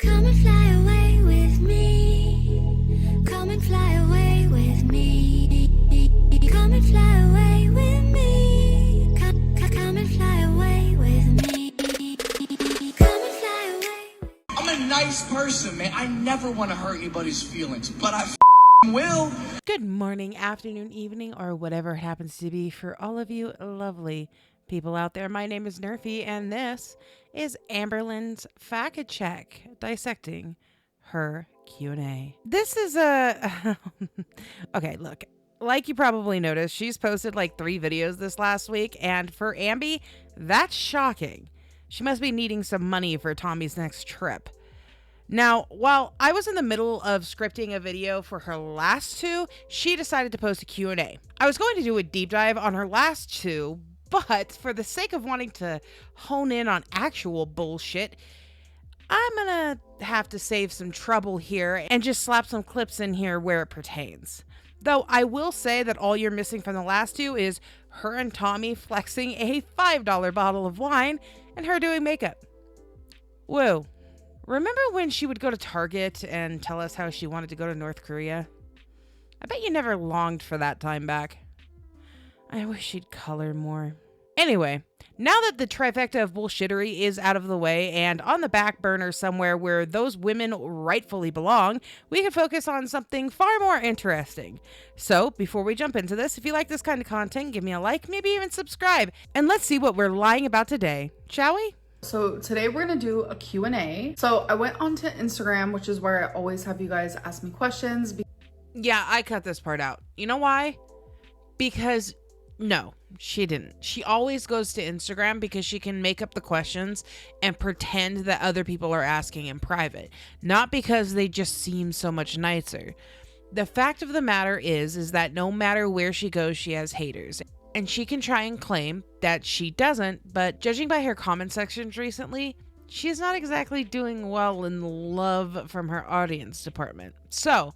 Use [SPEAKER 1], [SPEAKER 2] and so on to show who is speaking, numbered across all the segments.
[SPEAKER 1] Come and fly away with me. Come and fly away with me. Come and fly away with me. Come and fly away with me. Come and fly away.
[SPEAKER 2] I'm a nice person, man. I never want to hurt anybody's feelings, but I will.
[SPEAKER 3] Good morning, afternoon, evening, or whatever it happens to be for all of you lovely people out there. My name is Nerfy, and this is Amberlynn's Fact Check, dissecting her Q&A. This is a... okay, look. Like you probably noticed, she's posted like 3 videos this last week, and for Amby, that's shocking. She must be needing some money for Tommy's next trip. Now, while I was in the middle of scripting a video for her last 2, she decided to post a Q&A. I was going to do a deep dive on her last 2, but for the sake of wanting to hone in on actual bullshit, I'm gonna have to save some trouble here and just slap some clips in here where it pertains. Though I will say that all you're missing from the last 2 is her and Tommy flexing a $5 bottle of wine and her doing makeup. Whoa. Remember when she would go to Target and tell us how she wanted to go to North Korea? I bet you never longed for that time back. I wish she'd color more. Anyway, now that the trifecta of bullshittery is out of the way and on the back burner somewhere where those women rightfully belong, we can focus on something far more interesting. So, before we jump into this, if you like this kind of content, give me a like, maybe even subscribe, and let's see what we're lying about today, shall we?
[SPEAKER 4] So today we're going to do a Q&A. So I went onto Instagram, which is where I always have you guys ask me questions.
[SPEAKER 3] Yeah, I cut this part out. You know why? Because no, she didn't. She always goes to Instagram because she can make up the questions and pretend that other people are asking in private. Not because they just seem so much nicer. The fact of the matter is that no matter where she goes, she has haters. And she can try and claim that she doesn't, but judging by her comment sections recently, she's not exactly doing well in the love from her audience department. So,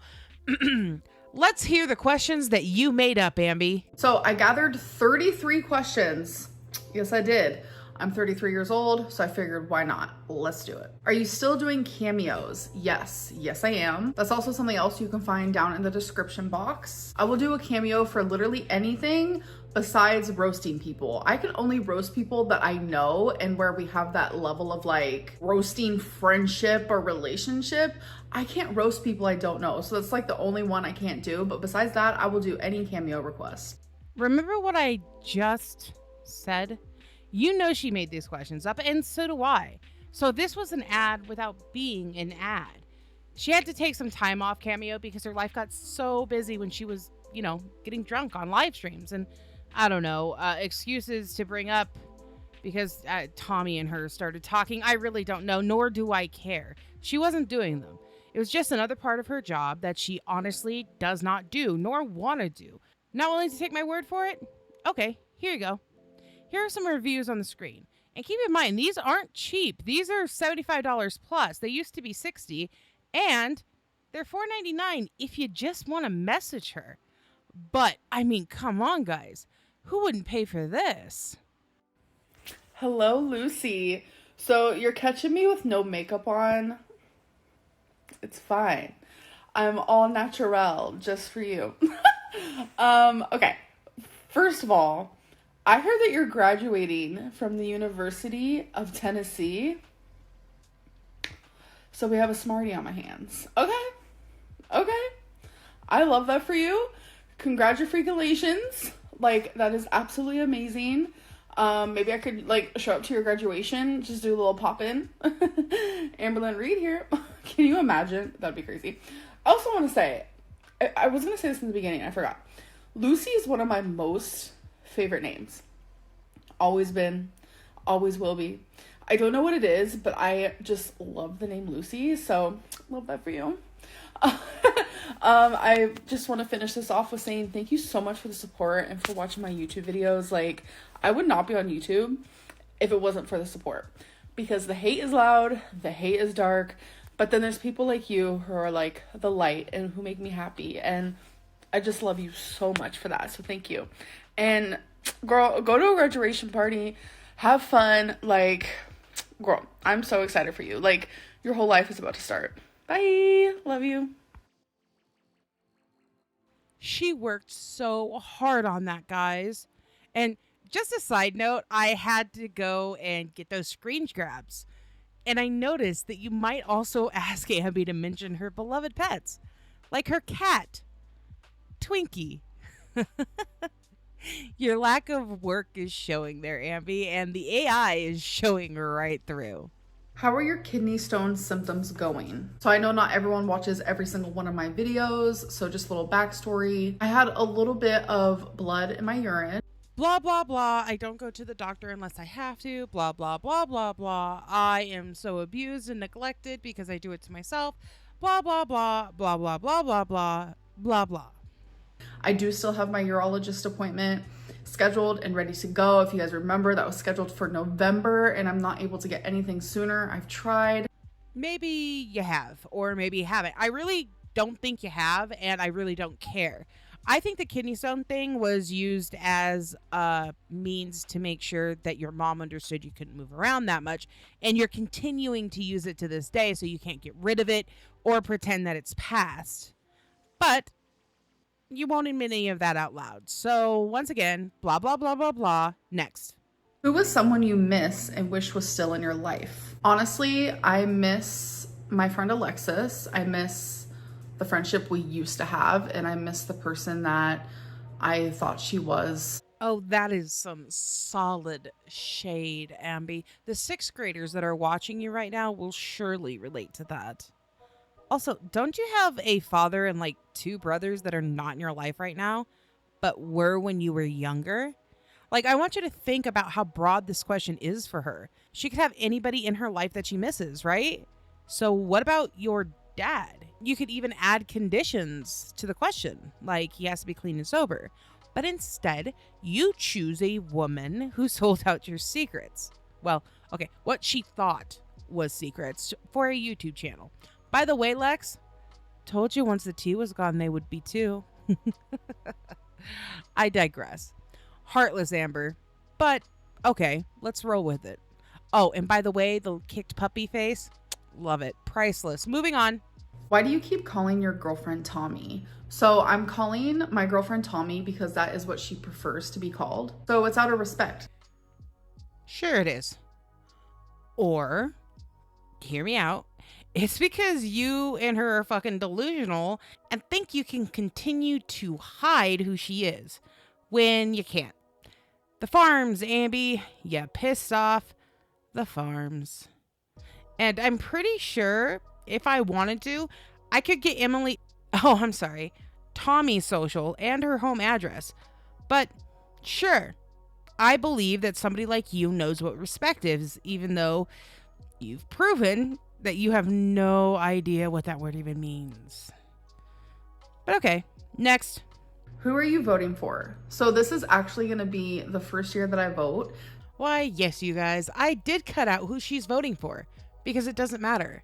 [SPEAKER 3] let's hear the questions that you made up, Amby.
[SPEAKER 4] So I gathered 33 questions. Yes, I did. I'm 33 years old, so I figured why not? Let's do it. Are you still doing cameos? Yes. Yes, I am. That's also something else you can find down in the description box. I will do a cameo for literally anything besides roasting people. I can only roast people that I know and where we have that level of like roasting friendship or relationship. I can't roast people I don't know. So that's like the only one I can't do. But besides that, I will do any cameo request.
[SPEAKER 3] Remember what I just said? You know she made these questions up, and so do I. So this was an ad without being an ad. She had to take some time off Cameo because her life got so busy when she was, you know, getting drunk on live streams. And I don't know, excuses to bring up because Tommy and her started talking. I really don't know, nor do I care. She wasn't doing them. It was just another part of her job that she honestly does not do, nor want to do. Not willing to take my word for it? Okay, here you go. Here are some reviews on the screen. And keep in mind, these aren't cheap. These are $75 plus. They used to be $60, and they're $4.99 if you just want to message her. But, I mean, come on, guys. Who wouldn't pay for this?
[SPEAKER 4] Hello, Lucy. So you're catching me with no makeup on. It's fine. I'm all natural just for you. Okay. First of all, I heard that you're graduating from the University of Tennessee. So we have a Smartie on my hands. Okay. I love that for you. Congratulations. Like, that is absolutely amazing. Maybe I could, like, show up to your graduation. Just do a little pop-in. Amberlynn Reid here. Can you imagine? That'd be crazy. I also want to say, I was going to say this in the beginning. I forgot. Lucy is one of my most favorite names. Always been, always will be. I don't know what it is, but I just love the name Lucy, so love that for you. I just want to finish this off with saying thank you so much for the support and for watching my YouTube videos. Like, I would not be on YouTube if it wasn't for the support, because the hate is loud, the hate is dark, but then there's people like you who are like the light and who make me happy, and I just love you so much for that. So thank you. And girl, go to a graduation party, have fun. Like, girl, I'm so excited for you. Like, Your whole life is about to start. Bye. Love you.
[SPEAKER 3] She worked so hard on that, guys. And just a side note, I had to go and get those screen grabs. And I noticed that you might also ask Ambi to mention her beloved pets, like her cat, Twinkie. Your lack of work is showing there, Ambi, and the AI is showing right through.
[SPEAKER 4] How are your kidney stone symptoms going? So I know not everyone watches every single one of my videos, so just a little backstory. I had a little bit of blood in my urine.
[SPEAKER 3] Blah, blah, blah. I don't go to the doctor unless I have to. Blah, blah, blah, blah, blah. I am so abused and neglected because I do it to myself. Blah, blah, blah, blah, blah, blah, blah, blah, blah, blah.
[SPEAKER 4] I do still have my urologist appointment scheduled and ready to go. If you guys remember, that was scheduled for November and I'm not able to get anything sooner. I've tried.
[SPEAKER 3] Maybe you have, or maybe you haven't. I really don't think you have, and I really don't care. I think the kidney stone thing was used as a means to make sure that your mom understood you couldn't move around that much, and you're continuing to use it to this day so you can't get rid of it or pretend that it's past. But you won't admit any of that out loud. So once again, blah, blah, blah, blah, blah. Next.
[SPEAKER 4] Who was someone you miss and wish was still in your life? Honestly, I miss my friend Alexis. I miss the friendship we used to have, and I miss the person that I thought she was.
[SPEAKER 3] Oh, that is some solid shade, Ambi. The 6th graders that are watching you right now will surely relate to that. Also, don't you have a father and like 2 brothers that are not in your life right now, but were when you were younger? Like, I want you to think about how broad this question is for her. She could have anybody in her life that she misses, right? So what about your dad? You could even add conditions to the question, like he has to be clean and sober. But instead, you choose a woman who sold out your secrets. Well, okay, what she thought was secrets for a YouTube channel. By the way, Lex, told you once the tea was gone, they would be too. I digress. Heartless Amber. But, okay, let's roll with it. Oh, and by the way, the kicked puppy face, love it. Priceless. Moving on.
[SPEAKER 4] Why do you keep calling your girlfriend Tommy? So I'm calling my girlfriend Tommy because that is what she prefers to be called. So it's out of respect.
[SPEAKER 3] Sure it is. Or, hear me out. It's because you and her are fucking delusional and think you can continue to hide who she is when you can't. The farms, Ambi. You pissed off the farms. And I'm pretty sure if I wanted to, I could get Tommy's social and her home address. But sure, I believe that somebody like you knows what respect is, even though you've proven that you have no idea what that word even means. But okay, next.
[SPEAKER 4] Who are you voting for? So this is actually going to be the first year that I vote.
[SPEAKER 3] Why, yes, you guys, I did cut out who she's voting for because it doesn't matter.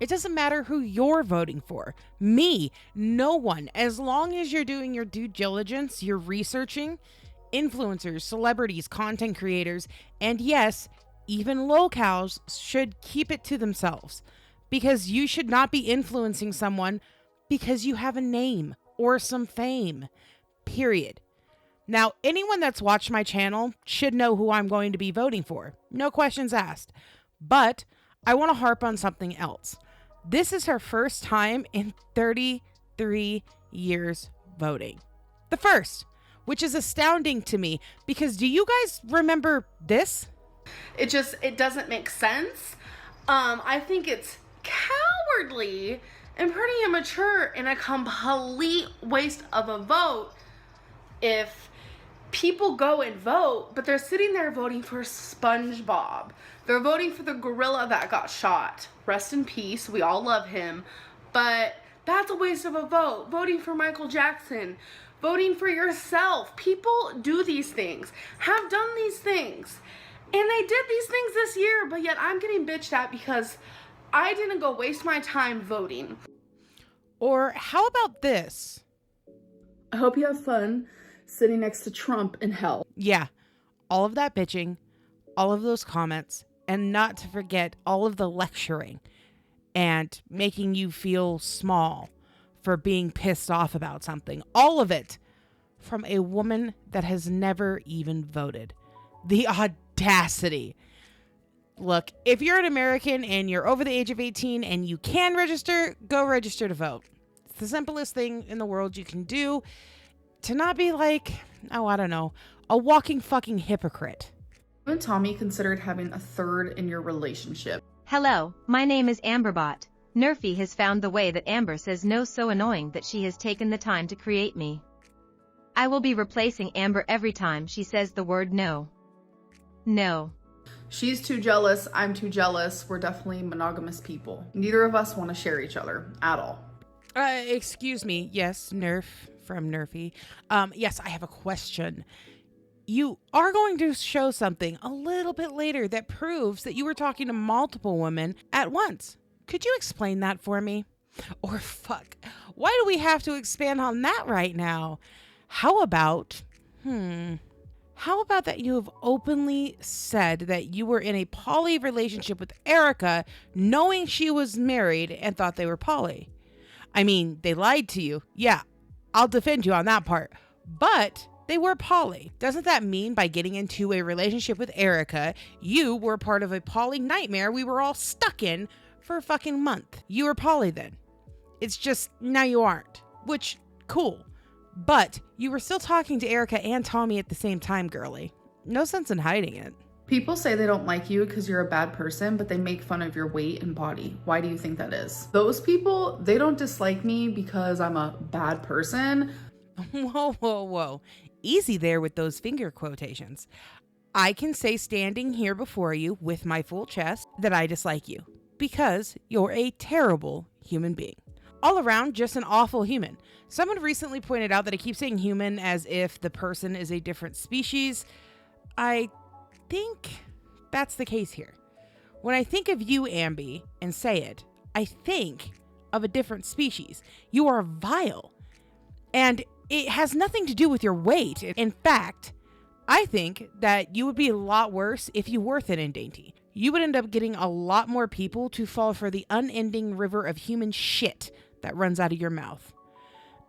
[SPEAKER 3] It doesn't matter who you're voting for. Me, no one. As long as you're doing your due diligence, you're researching influencers, celebrities, content creators, and yes, even locals should keep it to themselves because you should not be influencing someone because you have a name or some fame, period. Now, anyone that's watched my channel should know who I'm going to be voting for. No questions asked. But I want to harp on something else. This is her first time in 33 years voting. The first, which is astounding to me because do you guys remember this?
[SPEAKER 5] It doesn't make sense. I think it's cowardly and pretty immature and a complete waste of a vote if people go and vote, but they're sitting there voting for SpongeBob. They're voting for the gorilla that got shot. Rest in peace. We all love him. But that's a waste of a vote. Voting for Michael Jackson. Voting for yourself. People do these things. Have done these things. And they did these things this year, but yet I'm getting bitched at because I didn't go waste my time voting.
[SPEAKER 3] Or how about this?
[SPEAKER 4] I hope you have fun sitting next to Trump in hell.
[SPEAKER 3] Yeah, all of that bitching, all of those comments, and not to forget all of the lecturing. and making you feel small for being pissed off about something. All of it from a woman that has never even voted. The audacity. Look, if you're an American and you're over the age of 18 and you can register, go register to vote. It's the simplest thing in the world you can do to not be like, I don't know, a walking fucking hypocrite.
[SPEAKER 4] You and Tommy considered having a third in your relationship.
[SPEAKER 6] Hello, my name is Amberbot. Nerfy has found the way that Amber says no so annoying that she has taken the time to create me. I will be replacing Amber every time she says the word no. No.
[SPEAKER 4] She's too jealous, I'm too jealous. We're definitely monogamous people. Neither of us want to share each other at all.
[SPEAKER 3] Excuse me. Yes, Nerf from Nerfy. Yes, I have a question. You are going to show something a little bit later that proves that you were talking to multiple women at once. Could you explain that for me? Or fuck, why do we have to expand on that right now? How about that you have openly said that you were in a poly relationship with Erica, knowing she was married and thought they were poly? I mean, they lied to you. Yeah, I'll defend you on that part. But they were poly. Doesn't that mean by getting into a relationship with Erica, you were part of a poly nightmare we were all stuck in for a fucking month? You were poly then. It's just now you aren't, which cool. But you were still talking to Erica and Tommy at the same time, girly. No sense in hiding it.
[SPEAKER 4] People say they don't like you because you're a bad person, but they make fun of your weight and body. Why do you think that is? Those people, they don't dislike me because I'm a bad person.
[SPEAKER 3] Whoa. Easy there with those finger quotations. I can say standing here before you with my full chest that I dislike you because you're a terrible human being. All around, just an awful human. Someone recently pointed out that I keep saying human as if the person is a different species. I think that's the case here. When I think of you, Amby, and say it, I think of a different species. You are vile. And it has nothing to do with your weight. In fact, I think that you would be a lot worse if you were thin and dainty. You would end up getting a lot more people to fall for the unending river of human shit that runs out of your mouth.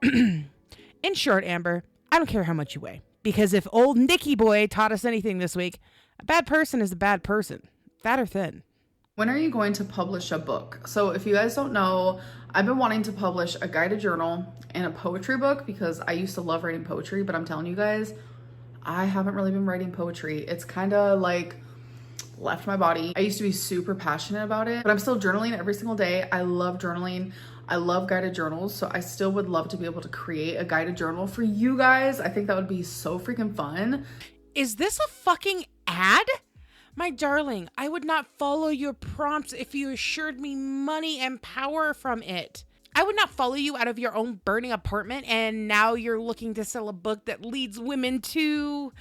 [SPEAKER 3] In short, Amber, I don't care how much you weigh. Because if old Nicky boy taught us anything this week, a bad person is a bad person, fat or thin.
[SPEAKER 4] When are you going to publish a book? So if you guys don't know, I've been wanting to publish a guided journal and a poetry book because I used to love writing poetry, but I'm telling you guys, I haven't really been writing poetry. It's kind of like left my body. I used to be super passionate about it, but I'm still journaling every single day. I love journaling. I love guided journals, so I still would love to be able to create a guided journal for you guys. I think that would be so freaking fun.
[SPEAKER 3] Is this a fucking ad? My darling, I would not follow your prompts if you assured me money and power from it. I would not follow you out of your own burning apartment and now you're looking to sell a book that leads women to,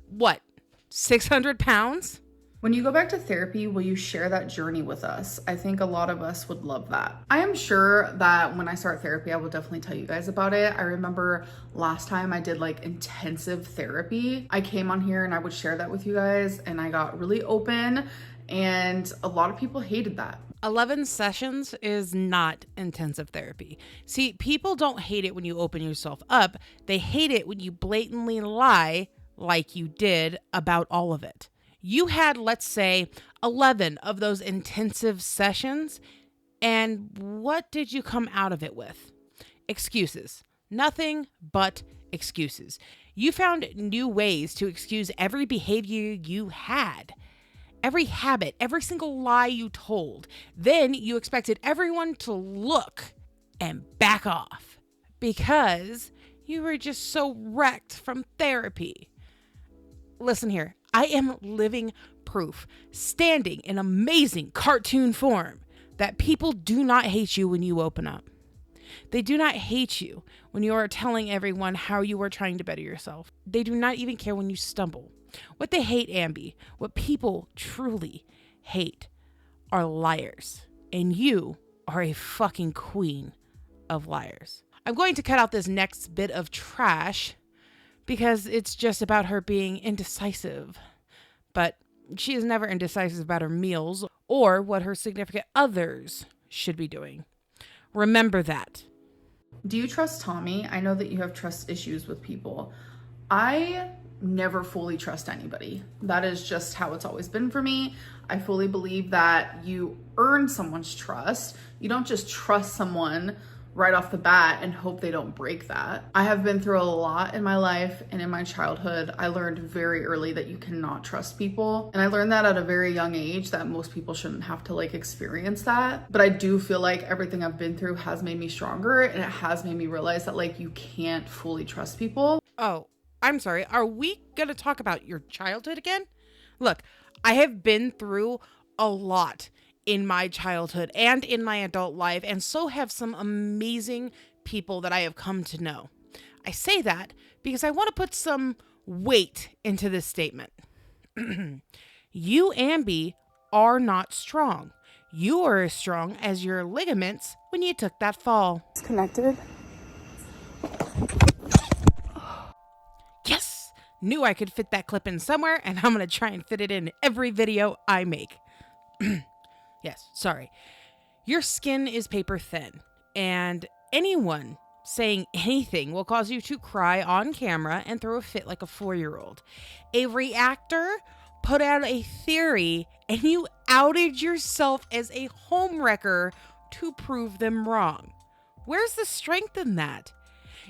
[SPEAKER 3] what, 600 pounds?
[SPEAKER 4] When you go back to therapy, will you share that journey with us? I think a lot of us would love that. I am sure that when I start therapy, I will definitely tell you guys about it. I remember last time I did like intensive therapy. I came on here and I would share that with you guys and I got really open and a lot of people hated that.
[SPEAKER 3] 11 sessions is not intensive therapy. See, people don't hate it when you open yourself up. They hate it when you blatantly lie like you did about all of it. You had, let's say, 11 of those intensive sessions, and what did you come out of it with? Excuses. Nothing but excuses. You found new ways to excuse every behavior you had, every habit, every single lie you told. Then you expected everyone to look and back off because you were just so wrecked from therapy. Listen here. I am living proof, standing in amazing cartoon form, that people do not hate you when you open up. They do not hate you when you are telling everyone how you are trying to better yourself. They do not even care when you stumble. What they hate, Amby, what people truly hate, are liars. And you are a fucking queen of liars. I'm going to cut out this next bit of trash because it's just about her being indecisive. But she is never indecisive about her meals or what her significant others should be doing. Remember that.
[SPEAKER 4] Do you trust Tommy? I know that you have trust issues with people. I never fully trust anybody. That is just how it's always been for me. I fully believe that you earn someone's trust. You don't just trust someone right off the bat and hope they don't break that. I have been through a lot in my life, and in my childhood, I learned very early that you cannot trust people. And I learned that at a very young age, that most people shouldn't have to like experience that. But I do feel like everything I've been through has made me stronger, and it has made me realize that like you can't fully trust people.
[SPEAKER 3] Oh, I'm sorry. Are we going to talk about your childhood again? Look, I have been through a lot in my childhood and in my adult life, and so have some amazing people that I have come to know. I say that because I want to put some weight into this statement. You, Amby, are not strong. You are as strong as your ligaments when you took that fall.
[SPEAKER 5] It's connected.
[SPEAKER 3] Yes! Knew I could fit that clip in somewhere, and I'm going to try and fit it in every video I make. Yes, sorry. Your skin is paper thin, and anyone saying anything will cause you to cry on camera and throw a fit like a 4-year-old. A reactor put out a theory, and you outed yourself as a homewrecker to prove them wrong. Where's the strength in that?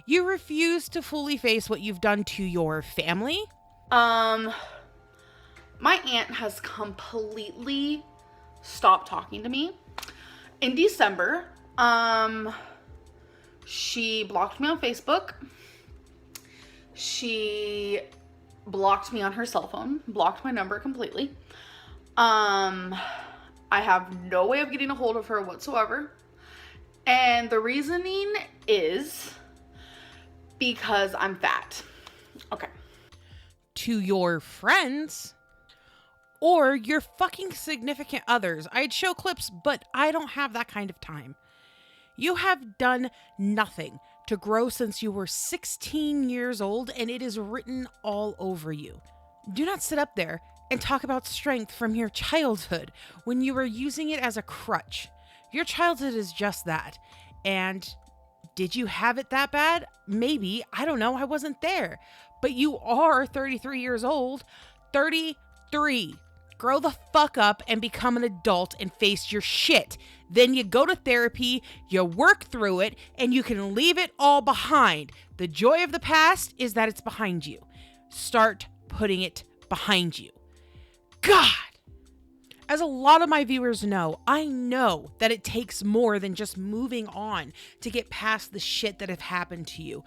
[SPEAKER 3] You refuse to fully face what you've done to your family?
[SPEAKER 5] My aunt has completely stopped talking to me. In December, she blocked me on Facebook. She blocked me on her cell phone, blocked my number completely. I have no way of getting a hold of her whatsoever. And the reasoning is because I'm fat. Okay.
[SPEAKER 3] To your friends or your fucking significant others. I'd show clips, but I don't have that kind of time. You have done nothing to grow since you were 16 years old, and it is written all over you. Do not sit up there and talk about strength from your childhood when you were using it as a crutch. Your childhood is just that. And did you have it that bad? Maybe. I don't know. I wasn't there. But you are 33 years old. 33. Grow the fuck up and become an adult and face your shit. Then you go to therapy, you work through it, and you can leave it all behind. The joy of the past is that it's behind you. Start putting it behind you. God! As a lot of my viewers know, I know that it takes more than just moving on to get past the shit that have happened to you.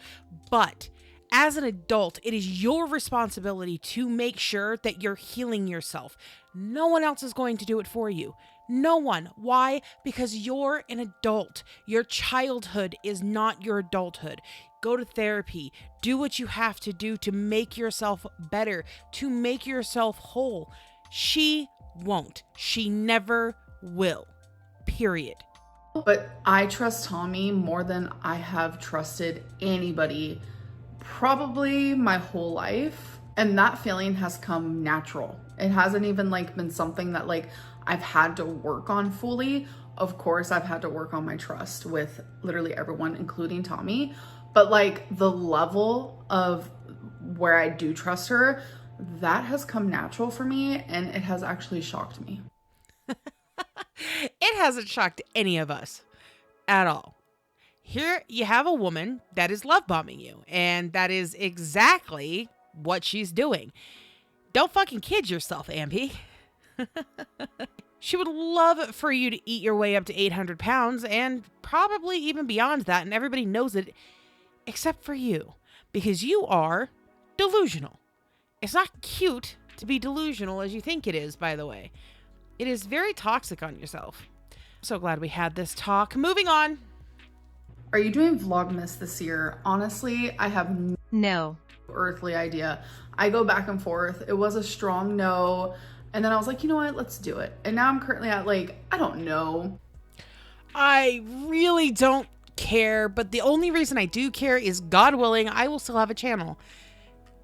[SPEAKER 3] But as an adult, it is your responsibility to make sure that you're healing yourself. No one else is going to do it for you. No one. Why? Because you're an adult. Your childhood is not your adulthood. Go to therapy. Do what you have to do to make yourself better, to make yourself whole. She won't. She never will. Period.
[SPEAKER 4] But I trust Tommy more than I have trusted anybody probably my whole life. And that feeling has come natural. It hasn't even like been something that like I've had to work on fully. Of course, I've had to work on my trust with literally everyone, including Tommy. But like the level of where I do trust her, that has come natural for me, and it has actually shocked me.
[SPEAKER 3] It hasn't shocked any of us at all. Here you have a woman that is love bombing you, and that is exactly what she's doing. Don't fucking kid yourself, Amby. She would love for you to eat your way up to 800 pounds and probably even beyond that, and everybody knows it except for you, because you are delusional. It's not cute to be delusional as you think it is, by the way. It is very toxic on yourself. I'm so glad we had this talk. Moving on.
[SPEAKER 4] Are you doing Vlogmas this year? Honestly, I have
[SPEAKER 6] No.
[SPEAKER 4] earthly idea. I go back and forth. It was a strong no. And then I was like, you know what? Let's do it. And now I'm currently at like, I don't know.
[SPEAKER 3] I really don't care, but the only reason I do care is, God willing, I will still have a channel.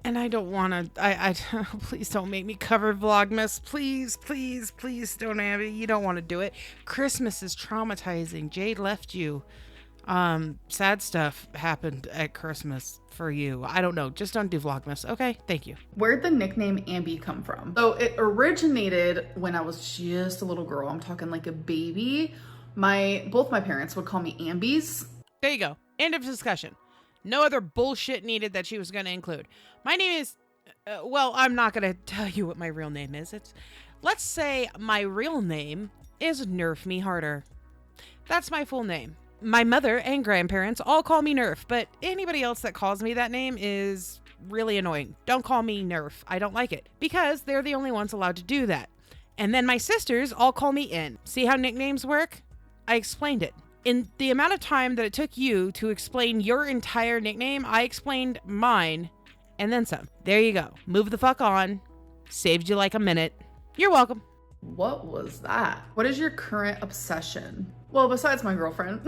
[SPEAKER 3] And I don't want to, I please don't make me cover Vlogmas. Please, please, please don't, Abby. You don't want to do it. Christmas is traumatizing. Jade left you. Sad stuff happened at Christmas for you. I don't know. Just don't do Vlogmas. Okay, thank you.
[SPEAKER 4] Where'd the nickname Ambi come from? So it originated when I was just a little girl. I'm talking like a baby. Both my parents would call me Ambies.
[SPEAKER 3] There you go. End of discussion. No other bullshit needed that she was going to include. My name is, well, I'm not going to tell you what my real name is. Let's say my real name is Nerf Me Harder. That's my full name. My mother and grandparents all call me Nerf, but anybody else that calls me that name is really annoying. Don't call me Nerf. I don't like it because they're the only ones allowed to do that. And then my sisters all call me In. See how nicknames work? I explained it. In the amount of time that it took you to explain your entire nickname, I explained mine and then some. There you go. Move the fuck on. Saved you like a minute. You're welcome.
[SPEAKER 4] What was that? What is your current obsession? Well, besides my girlfriend.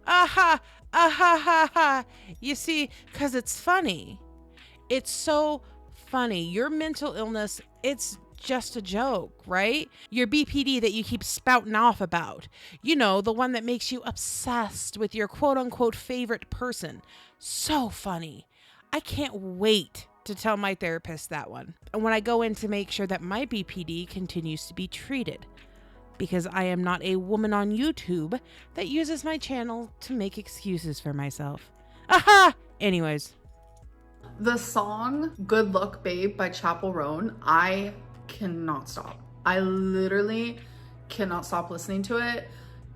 [SPEAKER 3] Aha, aha, ha, ha. You see, because it's funny. It's so funny. Your mental illness, it's just a joke, right? Your BPD that you keep spouting off about. You know, the one that makes you obsessed with your quote unquote favorite person. So funny. I can't wait to tell my therapist that one. And when I go in to make sure that my BPD continues to be treated. Because I am not a woman on YouTube that uses my channel to make excuses for myself. Aha! Anyways.
[SPEAKER 4] The song Good Luck Babe by Chappell Roan, I cannot stop. I literally cannot stop listening to it.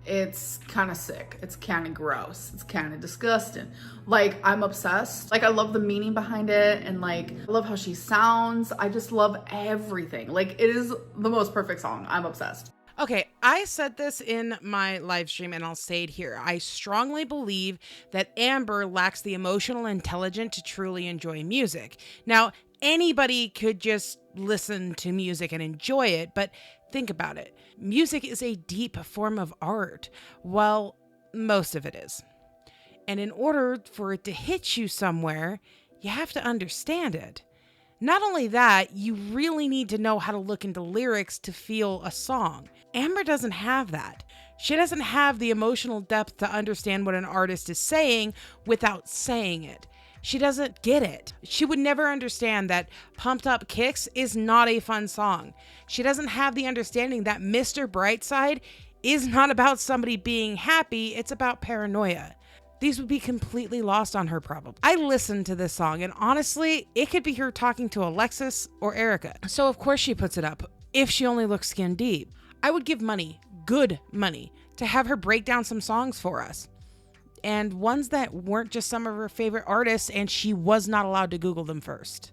[SPEAKER 4] It's kind of sick. It's kind of gross. It's kind of disgusting. Like, I'm obsessed. Like, I love the meaning behind it. And like, I love how she sounds. I just love everything. Like, it is the most perfect song. I'm obsessed.
[SPEAKER 3] Okay, I said this in my live stream and I'll say it here. I strongly believe that Amber lacks the emotional intelligence to truly enjoy music. Now, anybody could just listen to music and enjoy it, but think about it. Music is a deep form of art. Well, most of it is. And in order for it to hit you somewhere, you have to understand it. Not only that, you really need to know how to look into lyrics to feel a song. Amber doesn't have that. She doesn't have the emotional depth to understand what an artist is saying without saying it. She doesn't get it. She would never understand that Pumped Up Kicks is not a fun song. She doesn't have the understanding that Mr. Brightside is not about somebody being happy, it's about paranoia. These would be completely lost on her probably. I listened to this song and honestly, it could be her talking to Alexis or Erica. So of course she puts it up, if she only looks skin deep. I would give money, good money, to have her break down some songs for us. And ones that weren't just some of her favorite artists and she was not allowed to Google them first.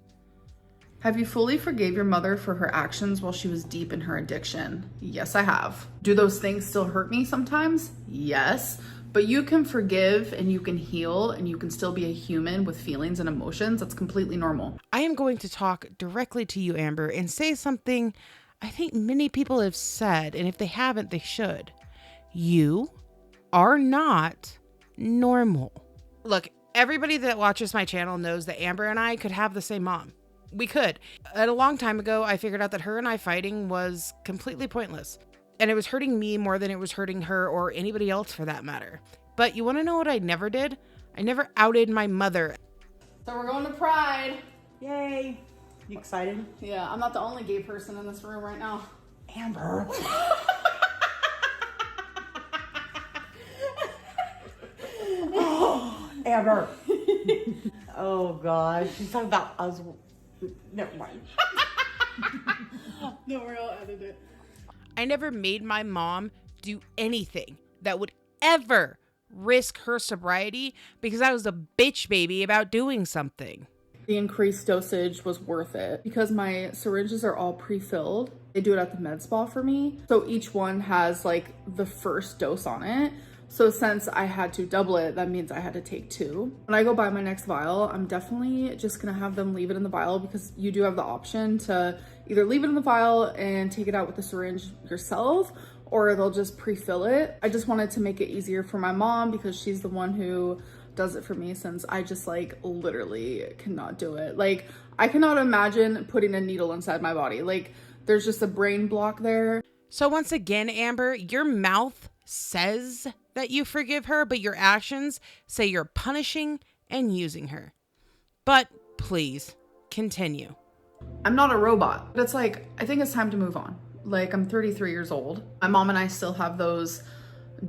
[SPEAKER 4] Have you fully forgave your mother for her actions while she was deep in her addiction? Yes, I have. Do those things still hurt me sometimes? Yes. But you can forgive and you can heal and you can still be a human with feelings and emotions. That's completely normal.
[SPEAKER 3] I am going to talk directly to you, Amber, and say something I think many people have said, and if they haven't, they should. You are not normal. Look, everybody that watches my channel knows that Amber and I could have the same mom. We could. At a long time ago, I figured out that her and I fighting was completely pointless. And it was hurting me more than it was hurting her or anybody else for that matter. But you want to know what I never did? I never outed my mother.
[SPEAKER 4] So we're going to Pride.
[SPEAKER 7] Yay. You excited?
[SPEAKER 4] Yeah, I'm not the only gay person in this room right now.
[SPEAKER 7] Amber. Oh, Amber. Oh gosh. She's talking about us. Never mind.
[SPEAKER 4] Don't worry, I'll edit it.
[SPEAKER 3] I never made my mom do anything that would ever risk her sobriety because I was a bitch baby about doing something.
[SPEAKER 4] The increased dosage was worth it because my syringes are all pre-filled. They do it at the med spa for me. So each one has like the first dose on it. So since I had to double it, that means I had to take 2. When I go buy my next vial, I'm definitely just gonna have them leave it in the vial because you do have the option to either leave it in the vial and take it out with the syringe yourself, or they'll just pre-fill it. I just wanted to make it easier for my mom because she's the one who does it for me, since I just like literally cannot do it. Like, I cannot imagine putting a needle inside my body. Like, there's just a brain block there.
[SPEAKER 3] So once again, Amber, your mouth says that you forgive her, but your actions say you're punishing and using her. But please, continue.
[SPEAKER 4] I'm not a robot, but it's like, I think it's time to move on. Like, I'm 33 years old. My mom and I still have those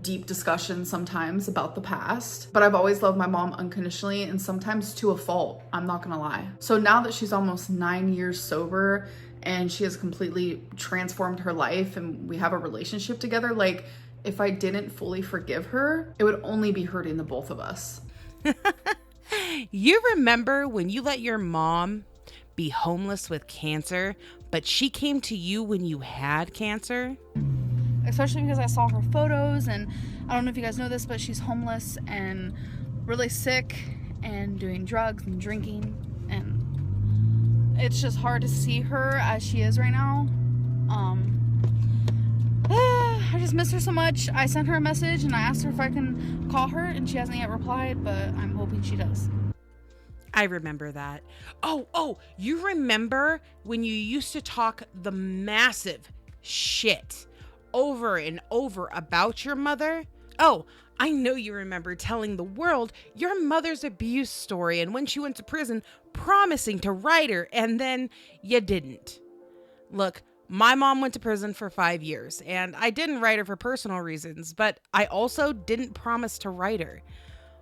[SPEAKER 4] deep discussions sometimes about the past, but I've always loved my mom unconditionally, and sometimes to a fault, I'm not gonna lie. So now that she's almost 9 years sober and she has completely transformed her life and we have a relationship together, like, if I didn't fully forgive her, it would only be hurting the both of us.
[SPEAKER 3] You remember when you let your mom be homeless with cancer, but she came to you when you had cancer?
[SPEAKER 8] Especially because I saw her photos, and I don't know if you guys know this, but she's homeless and really sick and doing drugs and drinking, and it's just hard to see her as she is right now. I just miss her so much. I sent her a message and I asked her if I can call her, and she hasn't yet replied, but I'm hoping she does.
[SPEAKER 3] I remember that. Oh, you remember when you used to talk the massive shit over and over about your mother? Oh, I know you remember telling the world your mother's abuse story and when she went to prison, promising to write her, and then you didn't. Look, my mom went to prison for 5 years, and I didn't write her for personal reasons, but I also didn't promise to write her.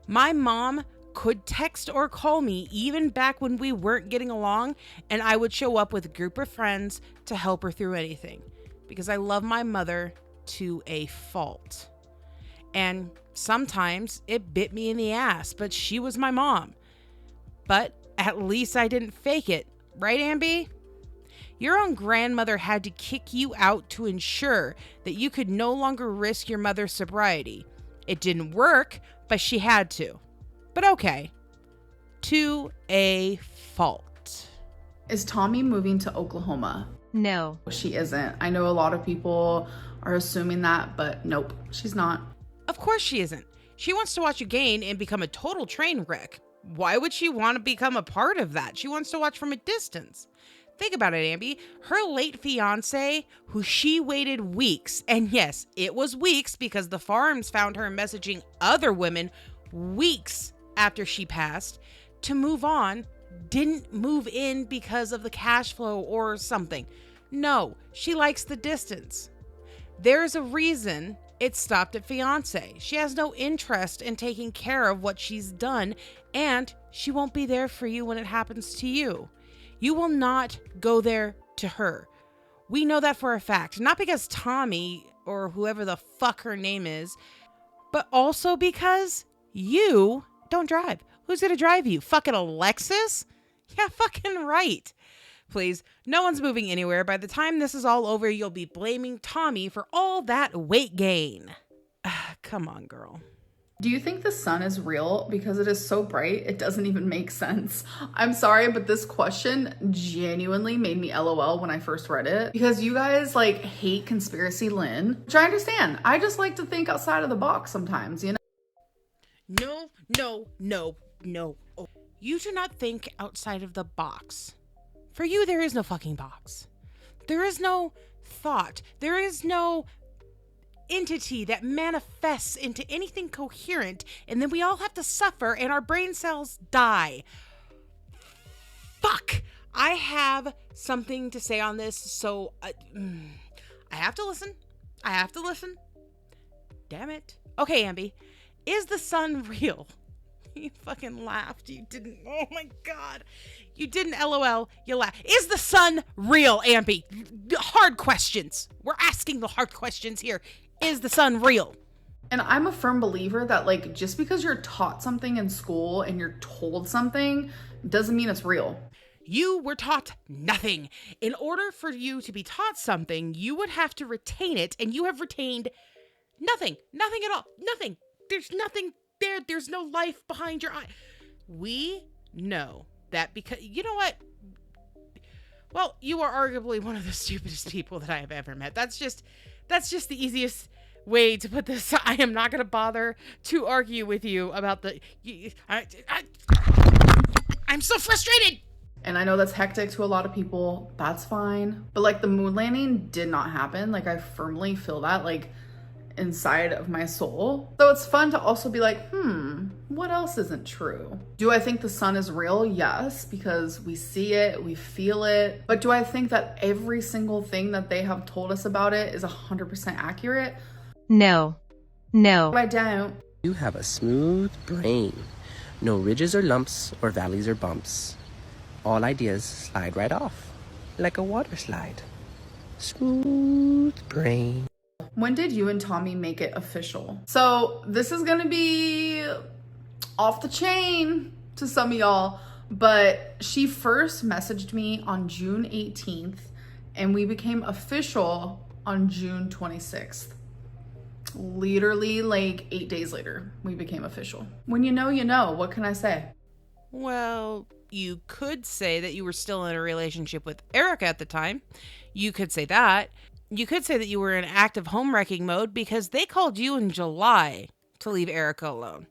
[SPEAKER 3] My mom could text or call me even back when we weren't getting along, and I would show up with a group of friends to help her through anything, because I love my mother to a fault. And sometimes it bit me in the ass, but she was my mom. But at least I didn't fake it, right, Amby? Your own grandmother had to kick you out to ensure that you could no longer risk your mother's sobriety. It didn't work, but she had to. But okay, to a fault.
[SPEAKER 4] Is Tommy moving to Oklahoma?
[SPEAKER 6] No.
[SPEAKER 4] She isn't. I know a lot of people are assuming that, but nope, she's not.
[SPEAKER 3] Of course she isn't. She wants to watch you gain and become a total train wreck. Why would she want to become a part of that? She wants to watch from a distance. Think about it, Amby. Her late fiance, who she waited weeks, and yes, it was weeks because the farms found her messaging other women weeks after she passed, to move on, didn't move in because of the cash flow or something. No, she likes the distance. There's a reason it stopped at fiance. She has no interest in taking care of what she's done, and she won't be there for you when it happens to you. You will not go there to her. We know that for a fact. Not because Tommy, or whoever the fuck her name is, but also because you don't drive. Who's gonna drive you? Fucking Alexis? Yeah, fucking right. Please, no one's moving anywhere. By the time this is all over, you'll be blaming Tommy for all that weight gain. Come on, girl.
[SPEAKER 4] Do you think the sun is real? Because it is so bright, it doesn't even make sense. I'm sorry, but this question genuinely made me LOL when I first read it. Because you guys like hate Conspiracy Lynn, which I understand. I just like to think outside of the box sometimes, you know?
[SPEAKER 3] No. Oh, you do not think outside of the box. For you, there is no fucking box. There is no thought. There is no entity that manifests into anything coherent, and then we all have to suffer and our brain cells die. Fuck! I have something to say on this, so I have to listen. Damn it. Okay, Amby. Is the sun real? You fucking laughed. You didn't. Oh my God. You didn't LOL. You laughed. Is the sun real, Amby? Hard questions. We're asking the hard questions here. Is the sun real?
[SPEAKER 4] And I'm a firm believer that like just because you're taught something in school and you're told something doesn't mean it's real.
[SPEAKER 3] You were taught nothing. In order for you to be taught something, you would have to retain it, and you have retained nothing. Nothing at all. Nothing. There's nothing there. There's no life behind your eye. We know that because, you know what? Well, you are arguably one of the stupidest people that I have ever met. That's just the easiest way to put this. I am not going to bother to argue with you about I'm so frustrated.
[SPEAKER 4] And I know that's hectic to a lot of people. That's fine. But like the moon landing did not happen. Like I firmly feel that like inside of my soul. So it's fun to also be like, what else isn't true? Do I think the sun is real? Yes, because we see it, we feel it. But do I think that every single thing that they have told us about it is 100% accurate?
[SPEAKER 6] No. No.
[SPEAKER 4] I don't.
[SPEAKER 9] You have a smooth brain. No ridges or lumps or valleys or bumps. All ideas slide right off, like a water slide. Smooth brain.
[SPEAKER 4] When did you and Tommy make it official? So this is gonna be off the chain to some of y'all, but she first messaged me on June 18th and we became official on June 26th. Literally like 8 days later, we became official. When you know, you know. What can I say?
[SPEAKER 3] Well, you could say that you were still in a relationship with Erica at the time. You could say that. You could say that you were in active homewrecking mode because they called you in July to leave Erica alone.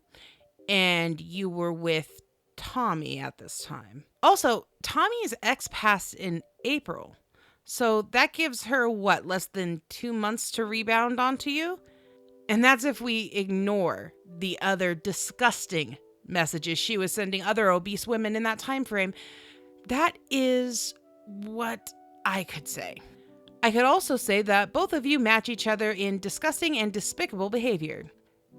[SPEAKER 3] And you were with Tommy at this time. Also, Tommy's ex passed in April. So that gives her, what, less than 2 months to rebound onto you? And that's if we ignore the other disgusting messages she was sending other obese women in that time frame. That is what I could say. I could also say that both of you match each other in disgusting and despicable behavior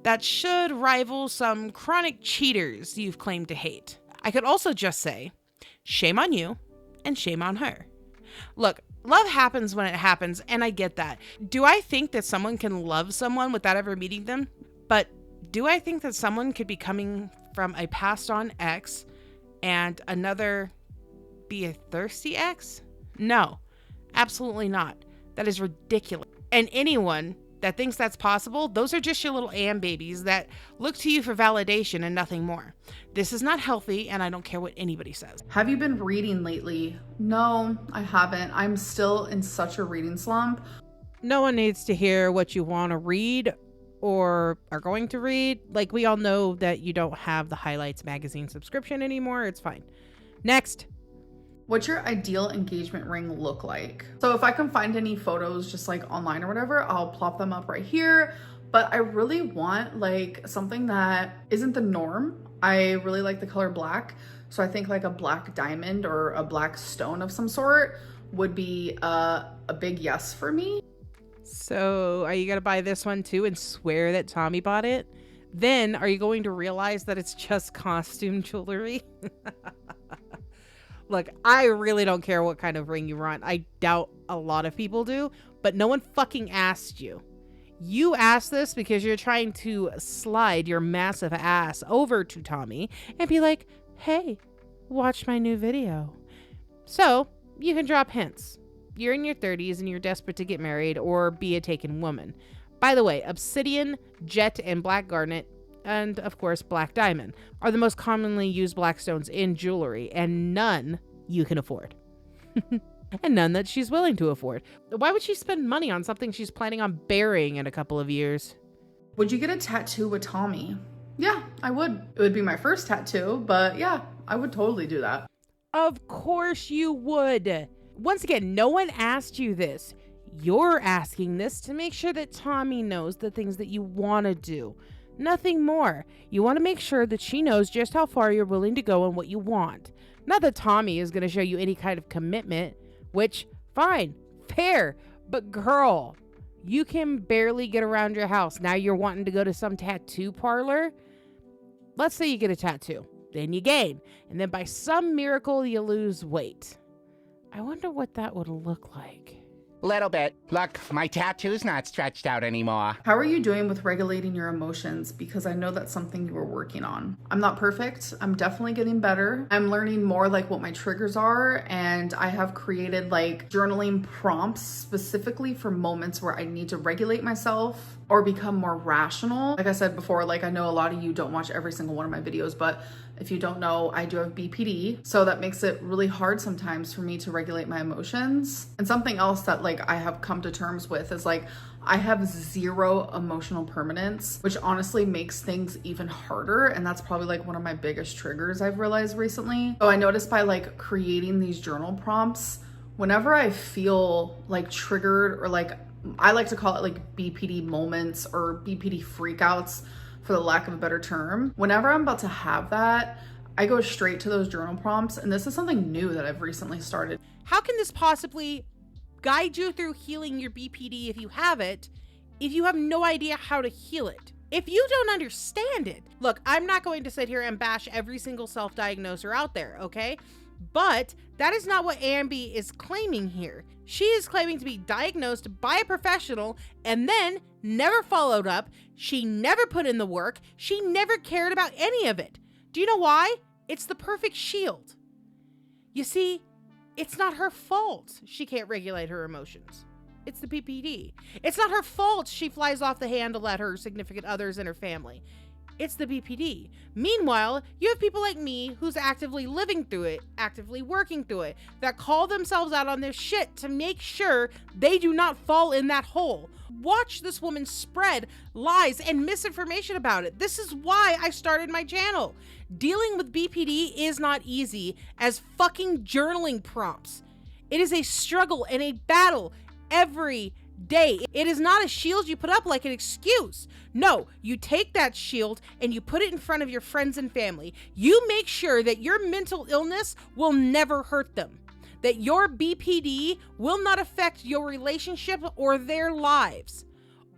[SPEAKER 3] that should rival some chronic cheaters you've claimed to hate. I could also just say, shame on you and shame on her. Look, love happens when it happens, and I get that. Do I think that someone can love someone without ever meeting them? But do I think that someone could be coming from a passed on ex and another be a thirsty ex? No, absolutely not. That is ridiculous. And anyone that thinks that's possible, those are just your little babies that look to you for validation and nothing more. This is not healthy, and I don't care what anybody says.
[SPEAKER 4] Have you been reading lately? No, I haven't. I'm still in such a reading slump.
[SPEAKER 3] No one needs to hear what you want to read or are going to read. Like, we all know that you don't have the Highlights magazine subscription anymore. It's fine. Next.
[SPEAKER 4] What's your ideal engagement ring look like? So if I can find any photos just like online or whatever, I'll plop them up right here. But I really want like something that isn't the norm. I really like the color black. So I think like a black diamond or a black stone of some sort would be a big yes for me.
[SPEAKER 3] So are you going to buy this one too and swear that Tommy bought it? Then are you going to realize that it's just costume jewelry? Look, I really don't care what kind of ring you want. I doubt a lot of people do, but no one fucking asked you. You asked this because you're trying to slide your massive ass over to Tommy and be like, hey, watch my new video. So you can drop hints. You're in your 30s and you're desperate to get married or be a taken woman. By the way, obsidian, jet, and black garnet, and of course black diamond, are the most commonly used black stones in jewelry, and none you can afford. And none that she's willing to afford. Why would she spend money on something she's planning on burying in a couple of years?
[SPEAKER 4] Would you get a tattoo with Tommy? Yeah, I would. It would be my first tattoo, but yeah, I would totally do that.
[SPEAKER 3] Of course you would. Once again, no one asked you this. You're asking this to make sure that Tommy knows the things that you want to do. Nothing more. You want to make sure that she knows just how far you're willing to go and what you want. Not that Tommy is going to show you any kind of commitment, which, fine, fair, but girl, you can barely get around your house. Now you're wanting to go to some tattoo parlor? Let's say you get a tattoo, then you gain, and then by some miracle you lose weight. I wonder what that would look like.
[SPEAKER 10] Little bit. Look, my tattoo's not stretched out anymore.
[SPEAKER 4] How are you doing with regulating your emotions? Because I know that's something you were working on. I'm not perfect. I'm definitely getting better. I'm learning more like what my triggers are, and I have created like journaling prompts specifically for moments where I need to regulate myself. or become more rational. Like I said before, like I know a lot of you don't watch every single one of my videos, but if you don't know, I do have BPD. So that makes it really hard sometimes for me to regulate my emotions. And something else that like I have come to terms with is like, I have zero emotional permanence, which honestly makes things even harder. And that's probably like one of my biggest triggers I've realized recently. So I noticed by like creating these journal prompts, whenever I feel like triggered, or like, I like to call it like BPD moments or BPD freakouts for the lack of a better term. Whenever I'm about to have that, I go straight to those journal prompts. And this is something new that I've recently started.
[SPEAKER 3] How can this possibly guide you through healing your BPD if you have it, if you have no idea how to heal it? If you don't understand it, look, I'm not going to sit here and bash every single self-diagnoser out there, okay? But that is not what Amby is claiming here. She is claiming to be diagnosed by a professional and then never followed up. She never put in the work. She never cared about any of it. Do you know why? It's the perfect shield. You see, it's not her fault she can't regulate her emotions. It's the BPD. It's not her fault she flies off the handle at her significant others and her family. It's the BPD. Meanwhile, you have people like me who's actively living through it, actively working through it, that call themselves out on their shit to make sure they do not fall in that hole. Watch this woman spread lies and misinformation about it. This is why I started my channel. Dealing with BPD is not easy as fucking journaling prompts. It is a struggle and a battle every day. It is not a shield you put up like an excuse. No, you take that shield and you put it in front of your friends and family. You make sure that your mental illness will never hurt them, that your BPD will not affect your relationship or their lives.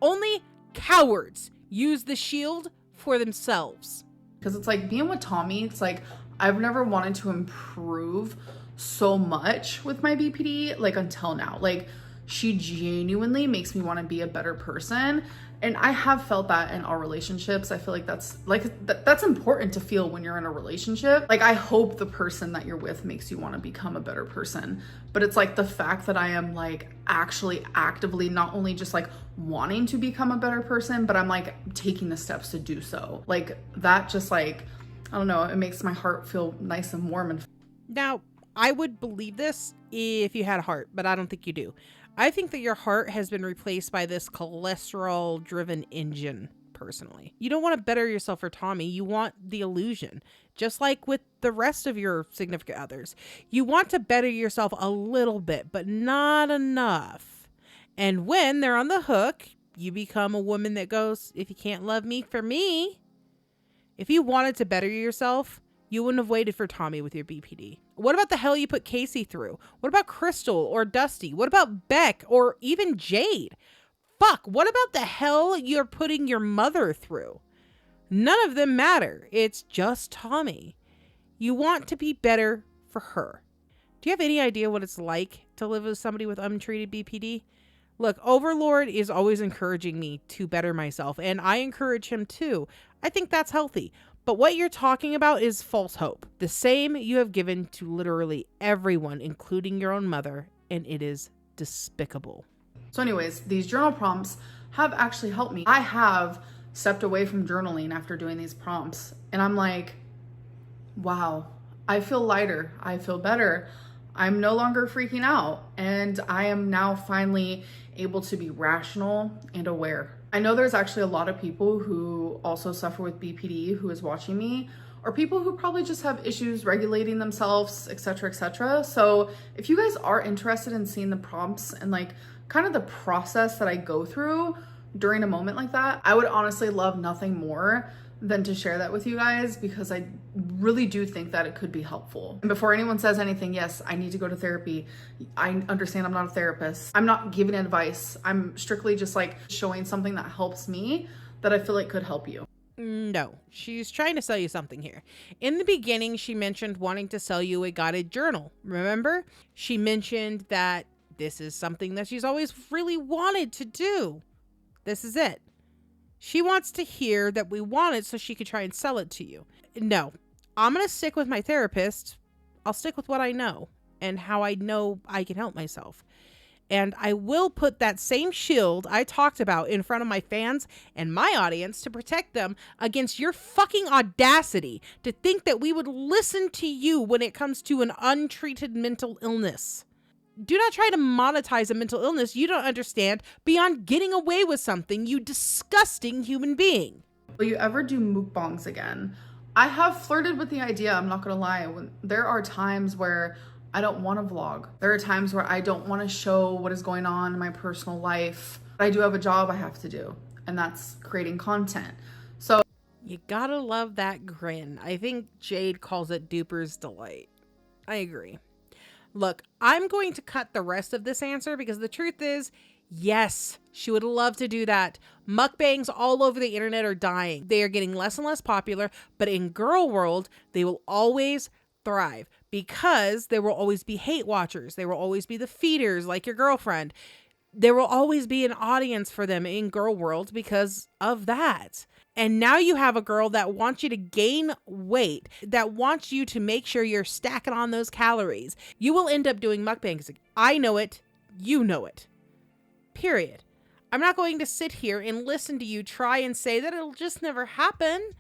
[SPEAKER 3] Only cowards use the shield for themselves.
[SPEAKER 4] Because it's like being with Tommy, it's like I've never wanted to improve so much with my BPD, like until now. Like, she genuinely makes me want to be a better person. And I have felt that in our relationships. I feel like that's important to feel when you're in a relationship. Like, I hope the person that you're with makes you want to become a better person. But it's like the fact that I am like actually actively not only just like wanting to become a better person, but I'm like taking the steps to do so. Like, that just like, I don't know, it makes my heart feel nice and warm. And
[SPEAKER 3] now, I would believe this if you had a heart, but I don't think you do. I think that your heart has been replaced by this cholesterol-driven engine, personally. You don't want to better yourself for Tommy. You want the illusion, just like with the rest of your significant others. You want to better yourself a little bit, but not enough. And when they're on the hook, you become a woman that goes, if you can't love me for me. If you wanted to better yourself, you wouldn't have waited for Tommy with your BPD. What about the hell you put Casey through? What about Crystal or Dusty? What about Beck or even Jade? Fuck, what about the hell you're putting your mother through? None of them matter. It's just Tommy. You want to be better for her. Do you have any idea what it's like to live with somebody with untreated BPD? Look, Overlord is always encouraging me to better myself, and I encourage him too. I think that's healthy. But what you're talking about is false hope. The same you have given to literally everyone, including your own mother, and it is despicable.
[SPEAKER 4] so anyways, these journal prompts have actually helped me. I have stepped away from journaling after doing these prompts, and I'm like, wow, I feel lighter. I feel better. I'm no longer freaking out, and I am now finally able to be rational and aware. I know there's actually a lot of people who also suffer with BPD who is watching me, or people who probably just have issues regulating themselves, etc., etc. So if you guys are interested in seeing the prompts and like kind of the process that I go through during a moment like that, I would honestly love nothing more than to share that with you guys, because I really do think that it could be helpful. And before anyone says anything, yes, I need to go to therapy. I understand I'm not a therapist. I'm not giving advice. I'm strictly just like showing something that helps me that I feel like could help you.
[SPEAKER 3] No, she's trying to sell you something here. In the beginning, she mentioned wanting to sell you a guided journal. Remember? She mentioned that this is something that she's always really wanted to do. This is it. She wants to hear that we want it so she could try and sell it to you. No, I'm going to stick with my therapist. I'll stick with what I know and how I know I can help myself. And I will put that same shield I talked about in front of my fans and my audience to protect them against your fucking audacity to think that we would listen to you when it comes to an untreated mental illness. Do not try to monetize a mental illness you don't understand beyond getting away with something, you disgusting human being.
[SPEAKER 4] Will you ever do mukbangs again? I have flirted with the idea, I'm not gonna lie. There are times where I don't want to vlog. There are times where I don't want to show what is going on in my personal life. But I do have a job I have to do, and that's creating content. So
[SPEAKER 3] you gotta love that grin. I think Jade calls it Duper's Delight. I agree. Look, I'm going to cut the rest of this answer because the truth is, yes, she would love to do that. Mukbangs all over the internet are dying. They are getting less and less popular, but in girl world, they will always thrive because there will always be hate watchers. There will always be the feeders like your girlfriend. There will always be an audience for them in girl world because of that. And now you have a girl that wants you to gain weight, that wants you to make sure you're stacking on those calories. You will end up doing mukbangs. I know it. You know it. Period. I'm not going to sit here and listen to you try and say that it'll just never happen,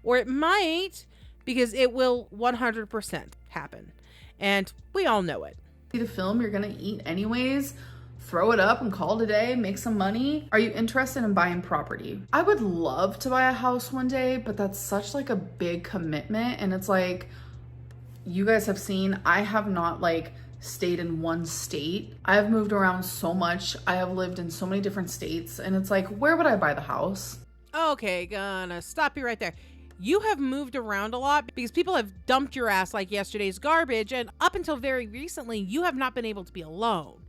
[SPEAKER 3] or it might, because it will 100% happen. And we all know it.
[SPEAKER 4] the film you're gonna eat anyways, throw it up and call it a day, make some money. Are you interested in buying property? I would love to buy a house one day, but that's such like a big commitment. And it's like, you guys have seen, I have not like stayed in one state. I have moved around so much. I have lived in so many different states, and it's like, where would I buy the house?
[SPEAKER 3] Okay, gonna stop you right there. You have moved around a lot because people have dumped your ass like yesterday's garbage, and up until very recently, you have not been able to be alone.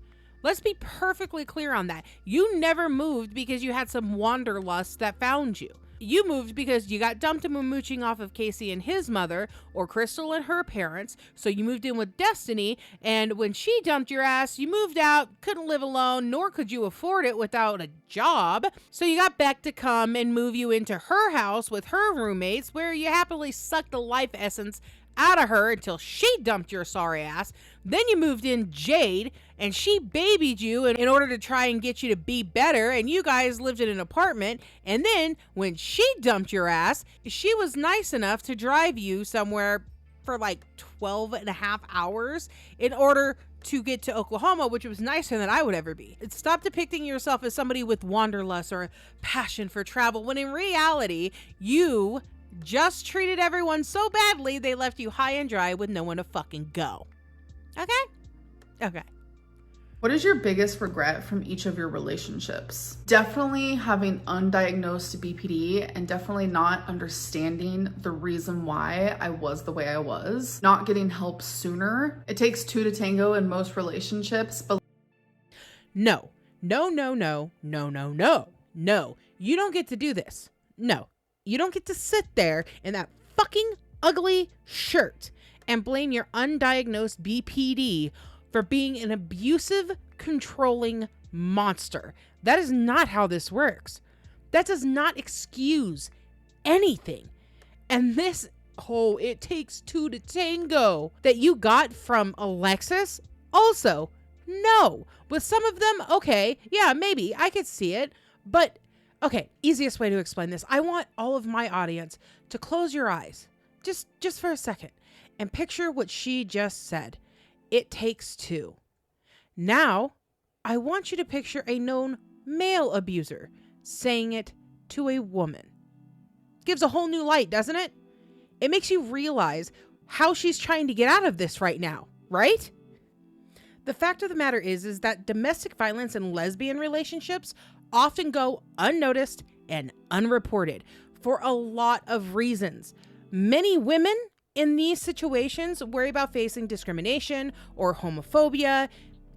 [SPEAKER 3] Let's be perfectly clear on that. You never moved because you had some wanderlust that found you. You moved because you got dumped and were mooching off of Casey and his mother, or Crystal and her parents, so you moved in with Destiny, and when she dumped your ass, you moved out, couldn't live alone, nor could you afford it without a job, so you got Beck to come and move you into her house with her roommates, where you happily sucked the life essence out of her until she dumped your sorry ass. Then you moved in Jade, and she babied you in order to try and get you to be better, and you guys lived in an apartment. And then when she dumped your ass, she was nice enough to drive you somewhere for like 12 and a half hours in order to get to Oklahoma, which was nicer than I would ever be. Stop depicting yourself as somebody with wanderlust or a passion for travel, when in reality, you just treated everyone so badly they left you high and dry with no one to fucking go. Okay?
[SPEAKER 4] What is your biggest regret from each of your relationships? Definitely having undiagnosed BPD, and definitely not understanding the reason why I was the way I was. Not getting help sooner. It takes two to tango in most relationships, but
[SPEAKER 3] No. You don't get to do this. No. You don't get to sit there in that fucking ugly shirt and blame your undiagnosed BPD for being an abusive, controlling monster. That is not how this works. That does not excuse anything. And this whole "it takes two to tango" that you got from Alexis, also, no. With some of them, okay, yeah, maybe, I could see it, but okay, easiest way to explain this. I want all of my audience to close your eyes, just for a second, and picture what she just said. It takes two. Now, I want you to picture a known male abuser saying it to a woman. Gives a whole new light, doesn't it? It makes you realize how she's trying to get out of this right now, right? The fact of the matter is that domestic violence and lesbian relationships often go unnoticed and unreported for a lot of reasons. Many women in these situations worry about facing discrimination or homophobia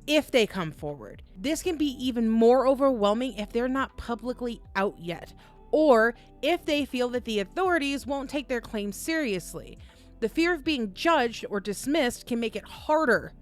[SPEAKER 3] if they come forward. This can be even more overwhelming if they're not publicly out yet, or if they feel that the authorities won't take their claims seriously. The fear of being judged or dismissed can make it harder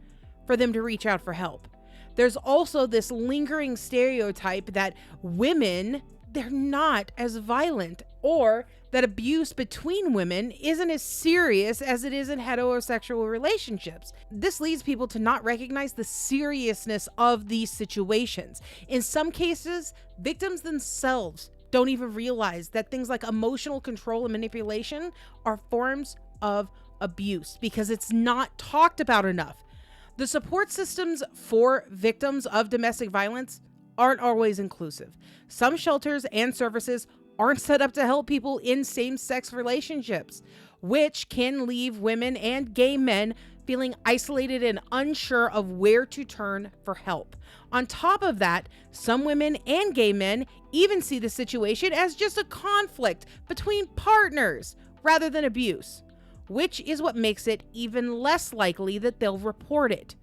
[SPEAKER 3] for them to reach out for help. There's also this lingering stereotype that women, they're not as violent, or that abuse between women isn't as serious as it is in heterosexual relationships. This leads people to not recognize the seriousness of these situations. In some cases, victims themselves don't even realize that things like emotional control and manipulation are forms of abuse because it's not talked about enough. The support systems for victims of domestic violence aren't always inclusive. Some shelters and services aren't set up to help people in same-sex relationships, which can leave women and gay men feeling isolated and unsure of where to turn for help. On top of that, some women and gay men even see the situation as just a conflict between partners rather than abuse, which is what makes it even less likely that they'll report it.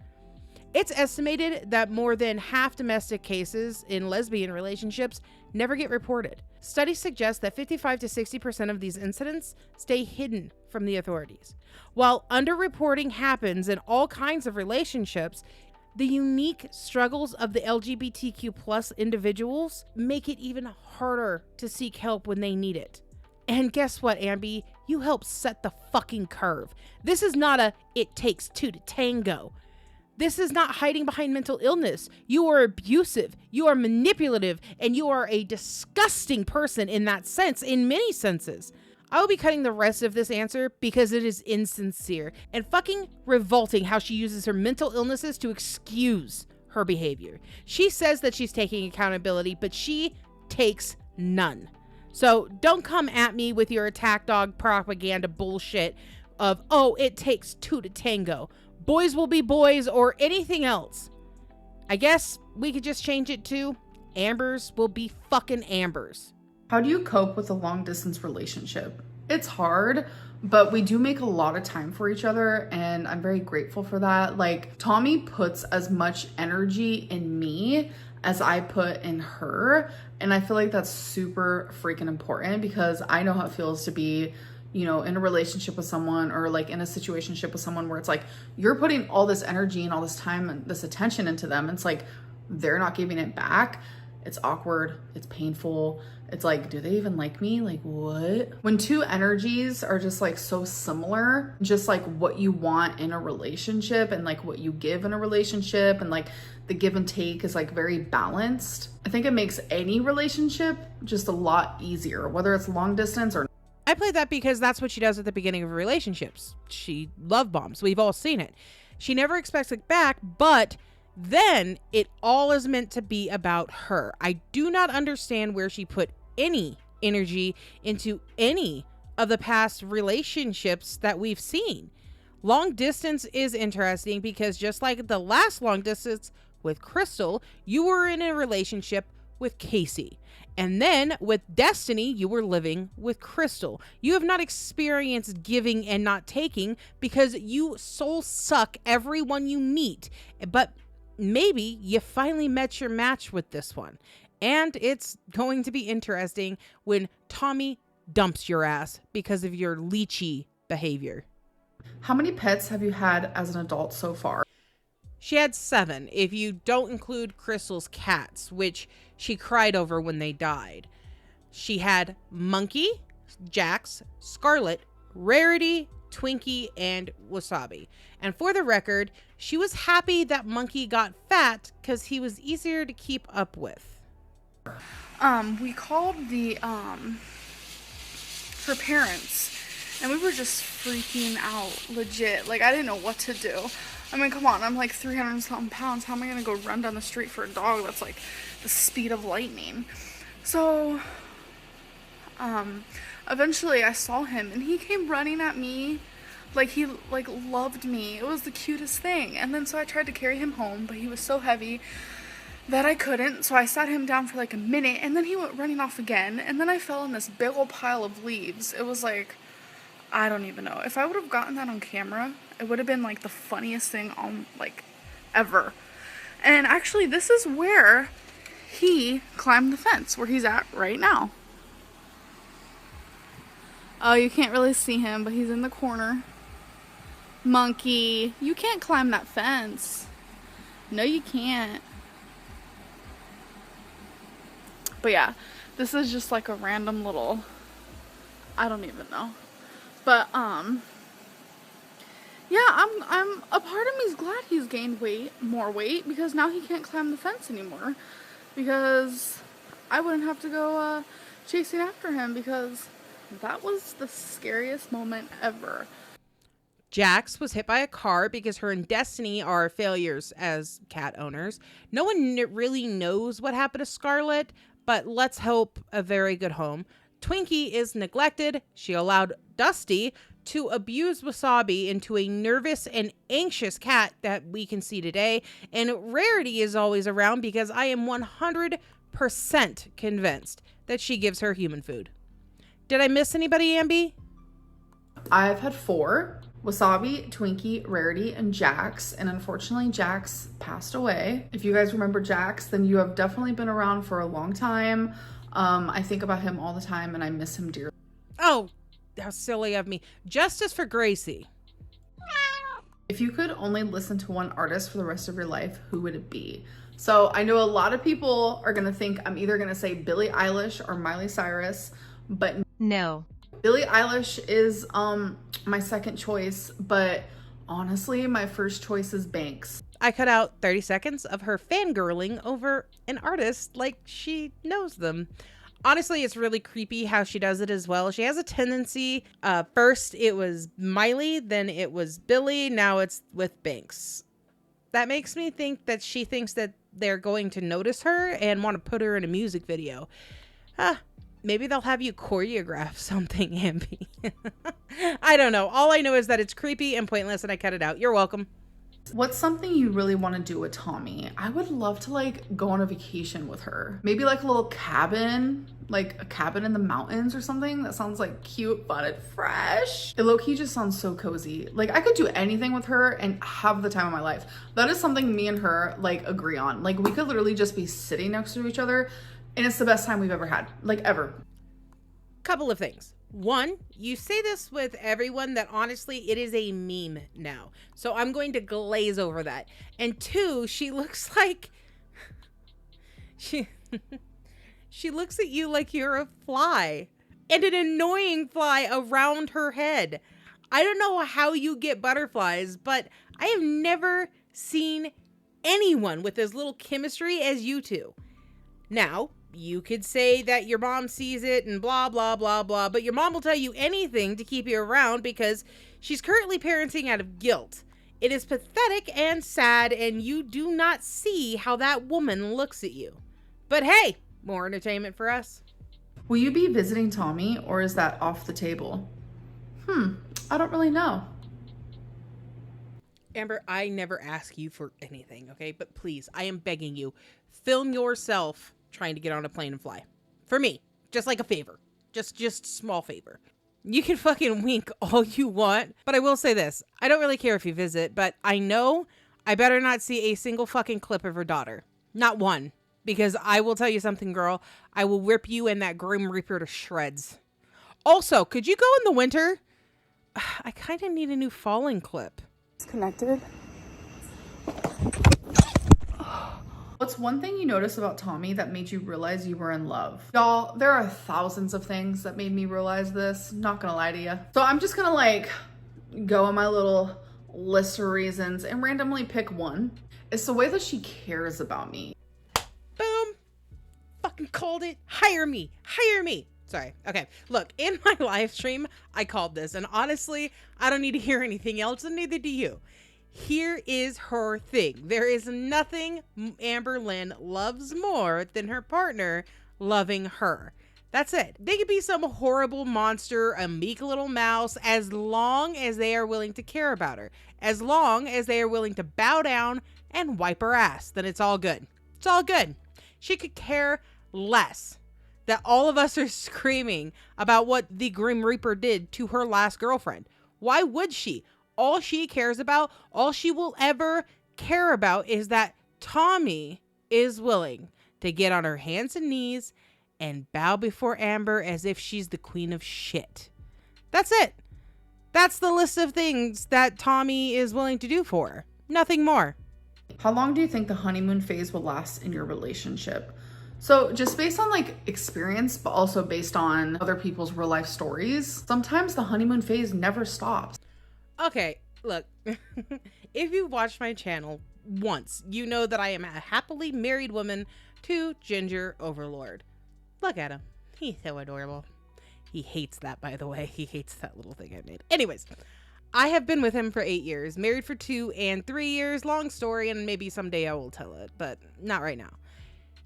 [SPEAKER 3] It's estimated that more than half domestic cases in lesbian relationships never get reported. Studies suggest that 55 to 60% of these incidents stay hidden from the authorities. While underreporting happens in all kinds of relationships, the unique struggles of the LGBTQ+ individuals make it even harder to seek help when they need it. And guess what, Amby? You help set the fucking curve. This is not a "it takes two to tango." This is not hiding behind mental illness. You are abusive, you are manipulative, and you are a disgusting person in that sense, in many senses. I will be cutting the rest of this answer because it is insincere and fucking revolting how she uses her mental illnesses to excuse her behavior. She says that she's taking accountability, but she takes none. So don't come at me with your attack dog propaganda bullshit of, oh, it takes two to tango. Boys will be boys or anything else. I guess we could just change it to Ambers will be fucking Ambers.
[SPEAKER 4] How do you cope with a long distance relationship? It's hard, but we do make a lot of time for each other, and I'm very grateful for that. Like, Tommy puts as much energy in me as I put in her, and I feel like that's super freaking important because I know how it feels to be, you know, in a relationship with someone or like in a situationship with someone where it's like you're putting all this energy and all this time and this attention into them. It's like they're not giving it back. It's awkward. It's painful. It's like, do they even like me? Like, what? When two energies are just like so similar, just like what you want in a relationship and like what you give in a relationship and like the give and take is like very balanced. I think it makes any relationship just a lot easier, whether it's long distance or
[SPEAKER 3] I play that because that's what she does at the beginning of relationships. She love bombs. We've all seen it. She never expects it back, but then it all is meant to be about her. I do not understand where she put any energy into any of the past relationships that we've seen. Long distance is interesting because just like the last long distance with Crystal, you were in a relationship with Casey. And then with Destiny, you were living with Crystal. You have not experienced giving and not taking because you soul suck everyone you meet. But maybe you finally met your match with this one. And it's going to be interesting when Tommy dumps your ass because of your leechy behavior.
[SPEAKER 4] How many pets have you had as an adult so far?
[SPEAKER 3] She had 7, if you don't include Crystal's cats, which she cried over when they died. She had Monkey, Jax, Scarlet, Rarity, Twinkie, and Wasabi. And for the record, she was happy that Monkey got fat because he was easier to keep up with.
[SPEAKER 8] We called the her parents, and we were just freaking out, legit. Like, I didn't know what to do. I mean, come on, I'm like 300 and something pounds. How am I gonna go run down the street for a dog that's like the speed of lightning? So, eventually I saw him and he came running at me like he like loved me. It was the cutest thing. And then so I tried to carry him home, but he was so heavy that I couldn't. So I sat him down for like a minute and then he went running off again. And then I fell in this big old pile of leaves. It was like, I don't even know. If I would have gotten that on camera, it would have been like the funniest thing on like ever. And actually this is where he climbed the fence, where he's at right now. Oh, you can't really see him, but he's in the corner. Monkey, you can't climb that fence. No, you can't. But yeah, This is just like a random little, I don't even know. But, yeah, I'm a part of me's glad he's gained more weight, because now he can't climb the fence anymore, because I wouldn't have to go, chasing after him, because that was the scariest moment ever.
[SPEAKER 3] Jax was hit by a car because her and Destiny are failures as cat owners. No one really knows what happened to Scarlet, but let's hope a very good home. Twinkie is neglected. She allowed Dusty to abuse Wasabi into a nervous and anxious cat that we can see today. And Rarity is always around because I am 100% convinced that she gives her human food. Did I miss anybody, Ambi?
[SPEAKER 4] I've had 4. Wasabi, Twinkie, Rarity, and Jax. And unfortunately, Jax passed away. If you guys remember Jax, then you have definitely been around for a long time. I think about him all the time and I miss him dearly.
[SPEAKER 3] Oh, how silly of me. Justice for Gracie.
[SPEAKER 4] If you could only listen to one artist for the rest of your life, who would it be? So I know a lot of people are going to think I'm either going to say Billie Eilish or Miley Cyrus, but
[SPEAKER 6] No.
[SPEAKER 4] Billie Eilish is my second choice, but honestly, my first choice is Banks.
[SPEAKER 3] I cut out 30 seconds of her fangirling over an artist like she knows them. Honestly, it's really creepy how she does it as well. She has a tendency, first it was Miley, then it was Billie, now it's with Banks. That makes me think that she thinks that they're going to notice her and want to put her in a music video. Maybe they'll have you choreograph something, Ambi. I don't know. All I know is that it's creepy and pointless and I cut it out. You're welcome.
[SPEAKER 4] What's something you really want to do with Tommy? I would love to like go on a vacation with her. Maybe like a little cabin, like a cabin in the mountains or something. That sounds like cute, fun, and fresh. It low-key just sounds so cozy. Like I could do anything with her and have the time of my life. That is something me and her like agree on. Like we could literally just be sitting next to each other and it's the best time we've ever had, like ever.
[SPEAKER 3] Couple of things. One, you say this with everyone that honestly it is a meme now. So I'm going to glaze over that. And 2, she looks like she looks at you like you're a fly, and an annoying fly around her head. I don't know how you get butterflies, but I have never seen anyone with as little chemistry as you two. Now, you could say that your mom sees it and blah, blah, blah, blah, but your mom will tell you anything to keep you around because she's currently parenting out of guilt. It is pathetic and sad, and you do not see how that woman looks at you. But hey, more entertainment for us.
[SPEAKER 4] Will you be visiting Tommy or is that off the table? I don't really know.
[SPEAKER 3] Amber, I never ask you for anything, okay? But please, I am begging you, film yourself trying to get on a plane and fly. For me, just like a favor. Just small favor. You can fucking wink all you want, but I will say this. I don't really care if you visit, but I know I better not see a single fucking clip of her daughter. Not one. Because I will tell you something, girl. I will rip you and that Grim Reaper to shreds. Also, could you go in the winter? I kind of need a new falling clip.
[SPEAKER 8] It's connected.
[SPEAKER 4] What's one thing you noticed about Tommy that made you realize you were in love? Y'all, there are thousands of things that made me realize this. Not gonna lie to you. So I'm just gonna like go on my little list of reasons and randomly pick one. It's the way that she cares about me.
[SPEAKER 3] Boom. Fucking called it. Hire me. Hire me. Sorry. Okay. Look, in my live stream, I called this. And honestly, I don't need to hear anything else, and neither do you. Here is her thing. There is nothing Amberlynn loves more than her partner loving her. That's it. They could be some horrible monster, a meek little mouse, as long as they are willing to care about her. As long as they are willing to bow down and wipe her ass, then it's all good. It's all good. She could care less that all of us are screaming about what the Grim Reaper did to her last girlfriend. Why would she? All she cares about, all she will ever care about is that Tommy is willing to get on her hands and knees and bow before Amber as if she's the queen of shit. That's it. That's the list of things that Tommy is willing to do for her. Nothing more.
[SPEAKER 4] How long do you think the honeymoon phase will last in your relationship? So just based on like experience, but also based on other people's real life stories, sometimes the honeymoon phase never stops.
[SPEAKER 3] Okay, look, if you've watched my channel once, you know that I am a happily married woman to Ginger Overlord. Look at him. He's so adorable. He hates that, by the way. He hates that little thing I made. Anyways, I have been with him for 8 years, married for 2 and 3 years. Long story, and maybe someday I will tell it, but not right now.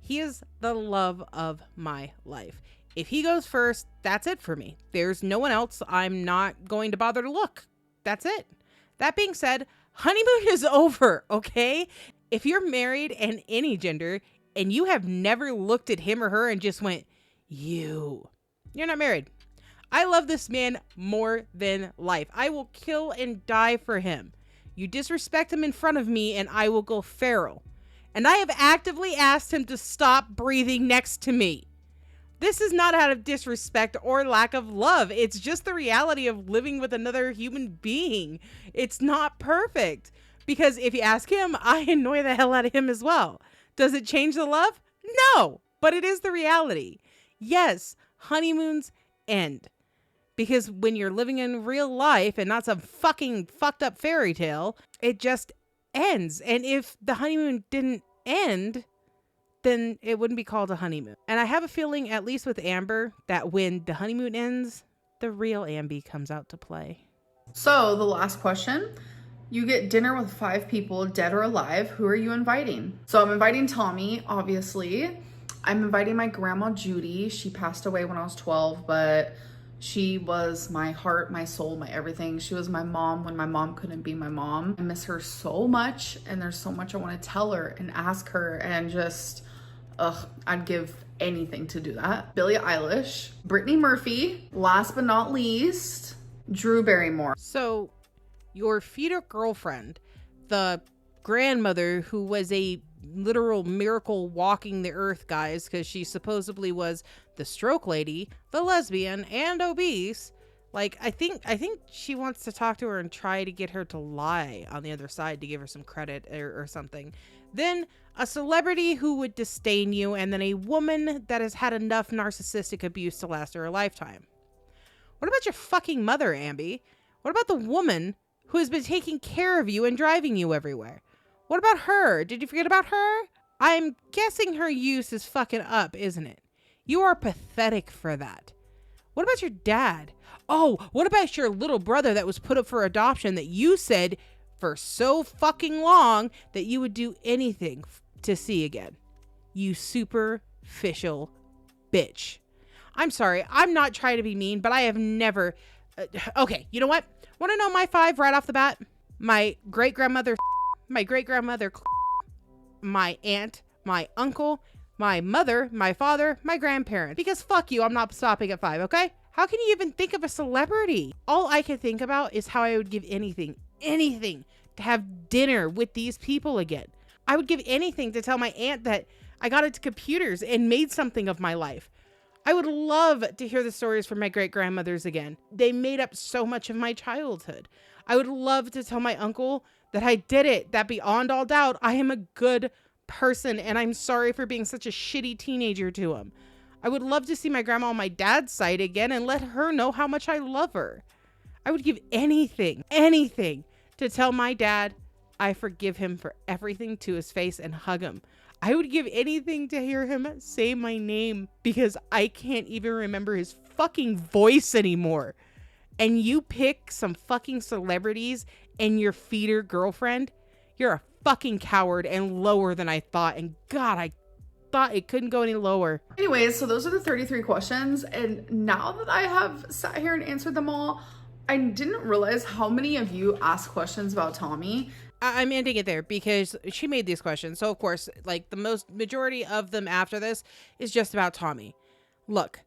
[SPEAKER 3] He is the love of my life. If he goes first, that's it for me. There's no one else. I'm not going to bother to look. That's it. That being said, honeymoon is over, okay? If you're married and any gender and you have never looked at him or her and just went, you're not married. I love this man more than life. I will kill and die for him. You disrespect him in front of me and I will go feral. And I have actively asked him to stop breathing next to me. This is not out of disrespect or lack of love. It's just the reality of living with another human being. It's not perfect. Because if you ask him, I annoy the hell out of him as well. Does it change the love? No, but it is the reality. Yes, honeymoons end. Because when you're living in real life and not some fucking fucked up fairy tale, it just ends. And if the honeymoon didn't end, then it wouldn't be called a honeymoon. And I have a feeling, at least with Amber, that when the honeymoon ends, the real Amby comes out to play.
[SPEAKER 4] So the last question, you get dinner with 5 people, dead or alive. Who are you inviting? So I'm inviting Tommy, obviously. I'm inviting my grandma, Judy. She passed away when I was 12, but she was my heart, my soul, my everything. She was my mom when my mom couldn't be my mom. I miss her so much, and there's so much I want to tell her and ask her, and just, I'd give anything to do that. Billie Eilish, Brittany Murphy, last but not least, Drew Barrymore.
[SPEAKER 3] So your feeder girlfriend, the grandmother who was a literal miracle walking the earth, guys, because she supposedly was the stroke lady, the lesbian, and obese. Like, I think she wants to talk to her and try to get her to lie on the other side to give her some credit or something. Then a celebrity who would disdain you, and then a woman that has had enough narcissistic abuse to last her a lifetime. What about your fucking mother, Amby? What about the woman who has been taking care of you and driving you everywhere? What about her? Did you forget about her? I'm guessing her use is fucking up, isn't it? You are pathetic for that. What about your dad? Oh, what about your little brother that was put up for adoption that you said for so fucking long that you would do anything to see again? You superficial bitch. I'm sorry. I'm not trying to be mean, but I have never... okay, you know what? Want to know my 5 right off the bat? My great-grandmother... my great-grandmother, my aunt, my uncle, my mother, my father, my grandparents. Because fuck you, I'm not stopping at 5, okay? How can you even think of a celebrity? All I can think about is how I would give anything to have dinner with these people again. I would give anything to tell my aunt that I got into computers and made something of my life. I would love to hear the stories from my great-grandmothers again. They made up so much of my childhood. I would love to tell my uncle that I did it, that beyond all doubt, I am a good person, and I'm sorry for being such a shitty teenager to him. I would love to see my grandma on my dad's side again and let her know how much I love her. I would give anything to tell my dad I forgive him for everything to his face and hug him. I would give anything to hear him say my name because I can't even remember his fucking voice anymore. And you pick some fucking celebrities and your feeder girlfriend? You're a fucking coward and lower than I thought. And God, I thought it couldn't go any lower.
[SPEAKER 4] Anyways, so those are the 33 questions. And now that I have sat here and answered them all, I didn't realize how many of you asked questions about Tommy.
[SPEAKER 3] I'm ending it there because she made these questions. So of course, like the majority of them after this is just about Tommy. Look,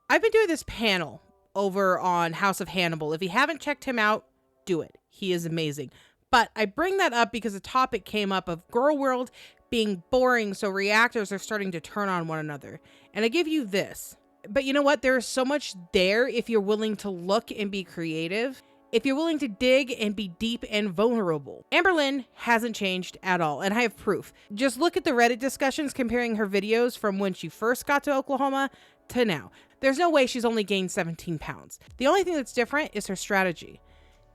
[SPEAKER 3] I've been doing this panel over on House of Hannibal. If you haven't checked him out, do it. He is amazing. But I bring that up because a topic came up of Girl World being boring, so reactors are starting to turn on one another. And I give you this. But you know what? There is so much there if you're willing to look and be creative. if you're willing to dig and be deep and vulnerable. Amberlynn hasn't changed at all, and I have proof. Just look at the Reddit discussions comparing her videos from when she first got to Oklahoma to now. There's no way she's only gained 17 pounds. The only thing that's different is her strategy.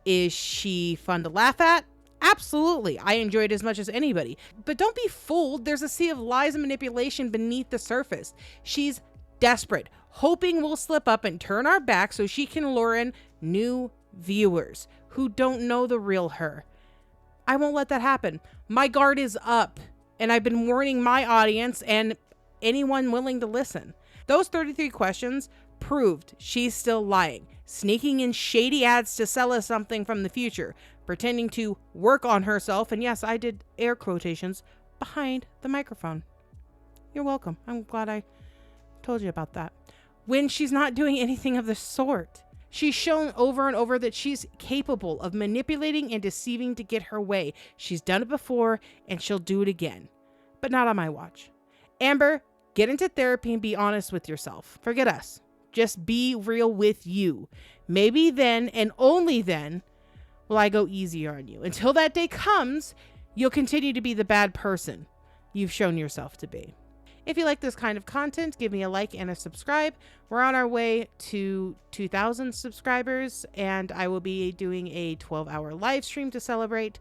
[SPEAKER 3] Is she fun to laugh at? Absolutely. I enjoy it as much as anybody. But don't be fooled. There's a sea of lies and manipulation beneath the surface. She's desperate, hoping we'll slip up and turn our back so she can lure in new viewers who don't know the real her. I won't let that happen. My guard is up, and I've been warning my audience and anyone willing to listen. Those 33 questions proved she's still lying, sneaking in shady ads to sell us something from the future, pretending to work on herself, and yes, I did air quotations, behind the microphone. You're welcome. I'm glad I told you about that. When she's not doing anything of the sort. She's shown over and over that she's capable of manipulating and deceiving to get her way. She's done it before, and she'll do it again. But not on my watch. Amber, get into therapy and be honest with yourself. Forget us. Just be real with you. Maybe then, and only then, will I go easier on you. Until that day comes, you'll continue to be the bad person you've shown yourself to be. If you like this kind of content, give me a like and a subscribe. We're on our way to 2,000 subscribers, and I will be doing a 12-hour live stream to celebrate.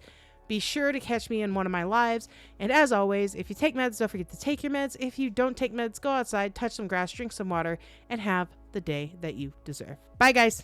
[SPEAKER 3] Be sure to catch me in one of my lives. And as always, if you take meds, don't forget to take your meds. If you don't take meds, go outside, touch some grass, drink some water, and have the day that you deserve. Bye, guys.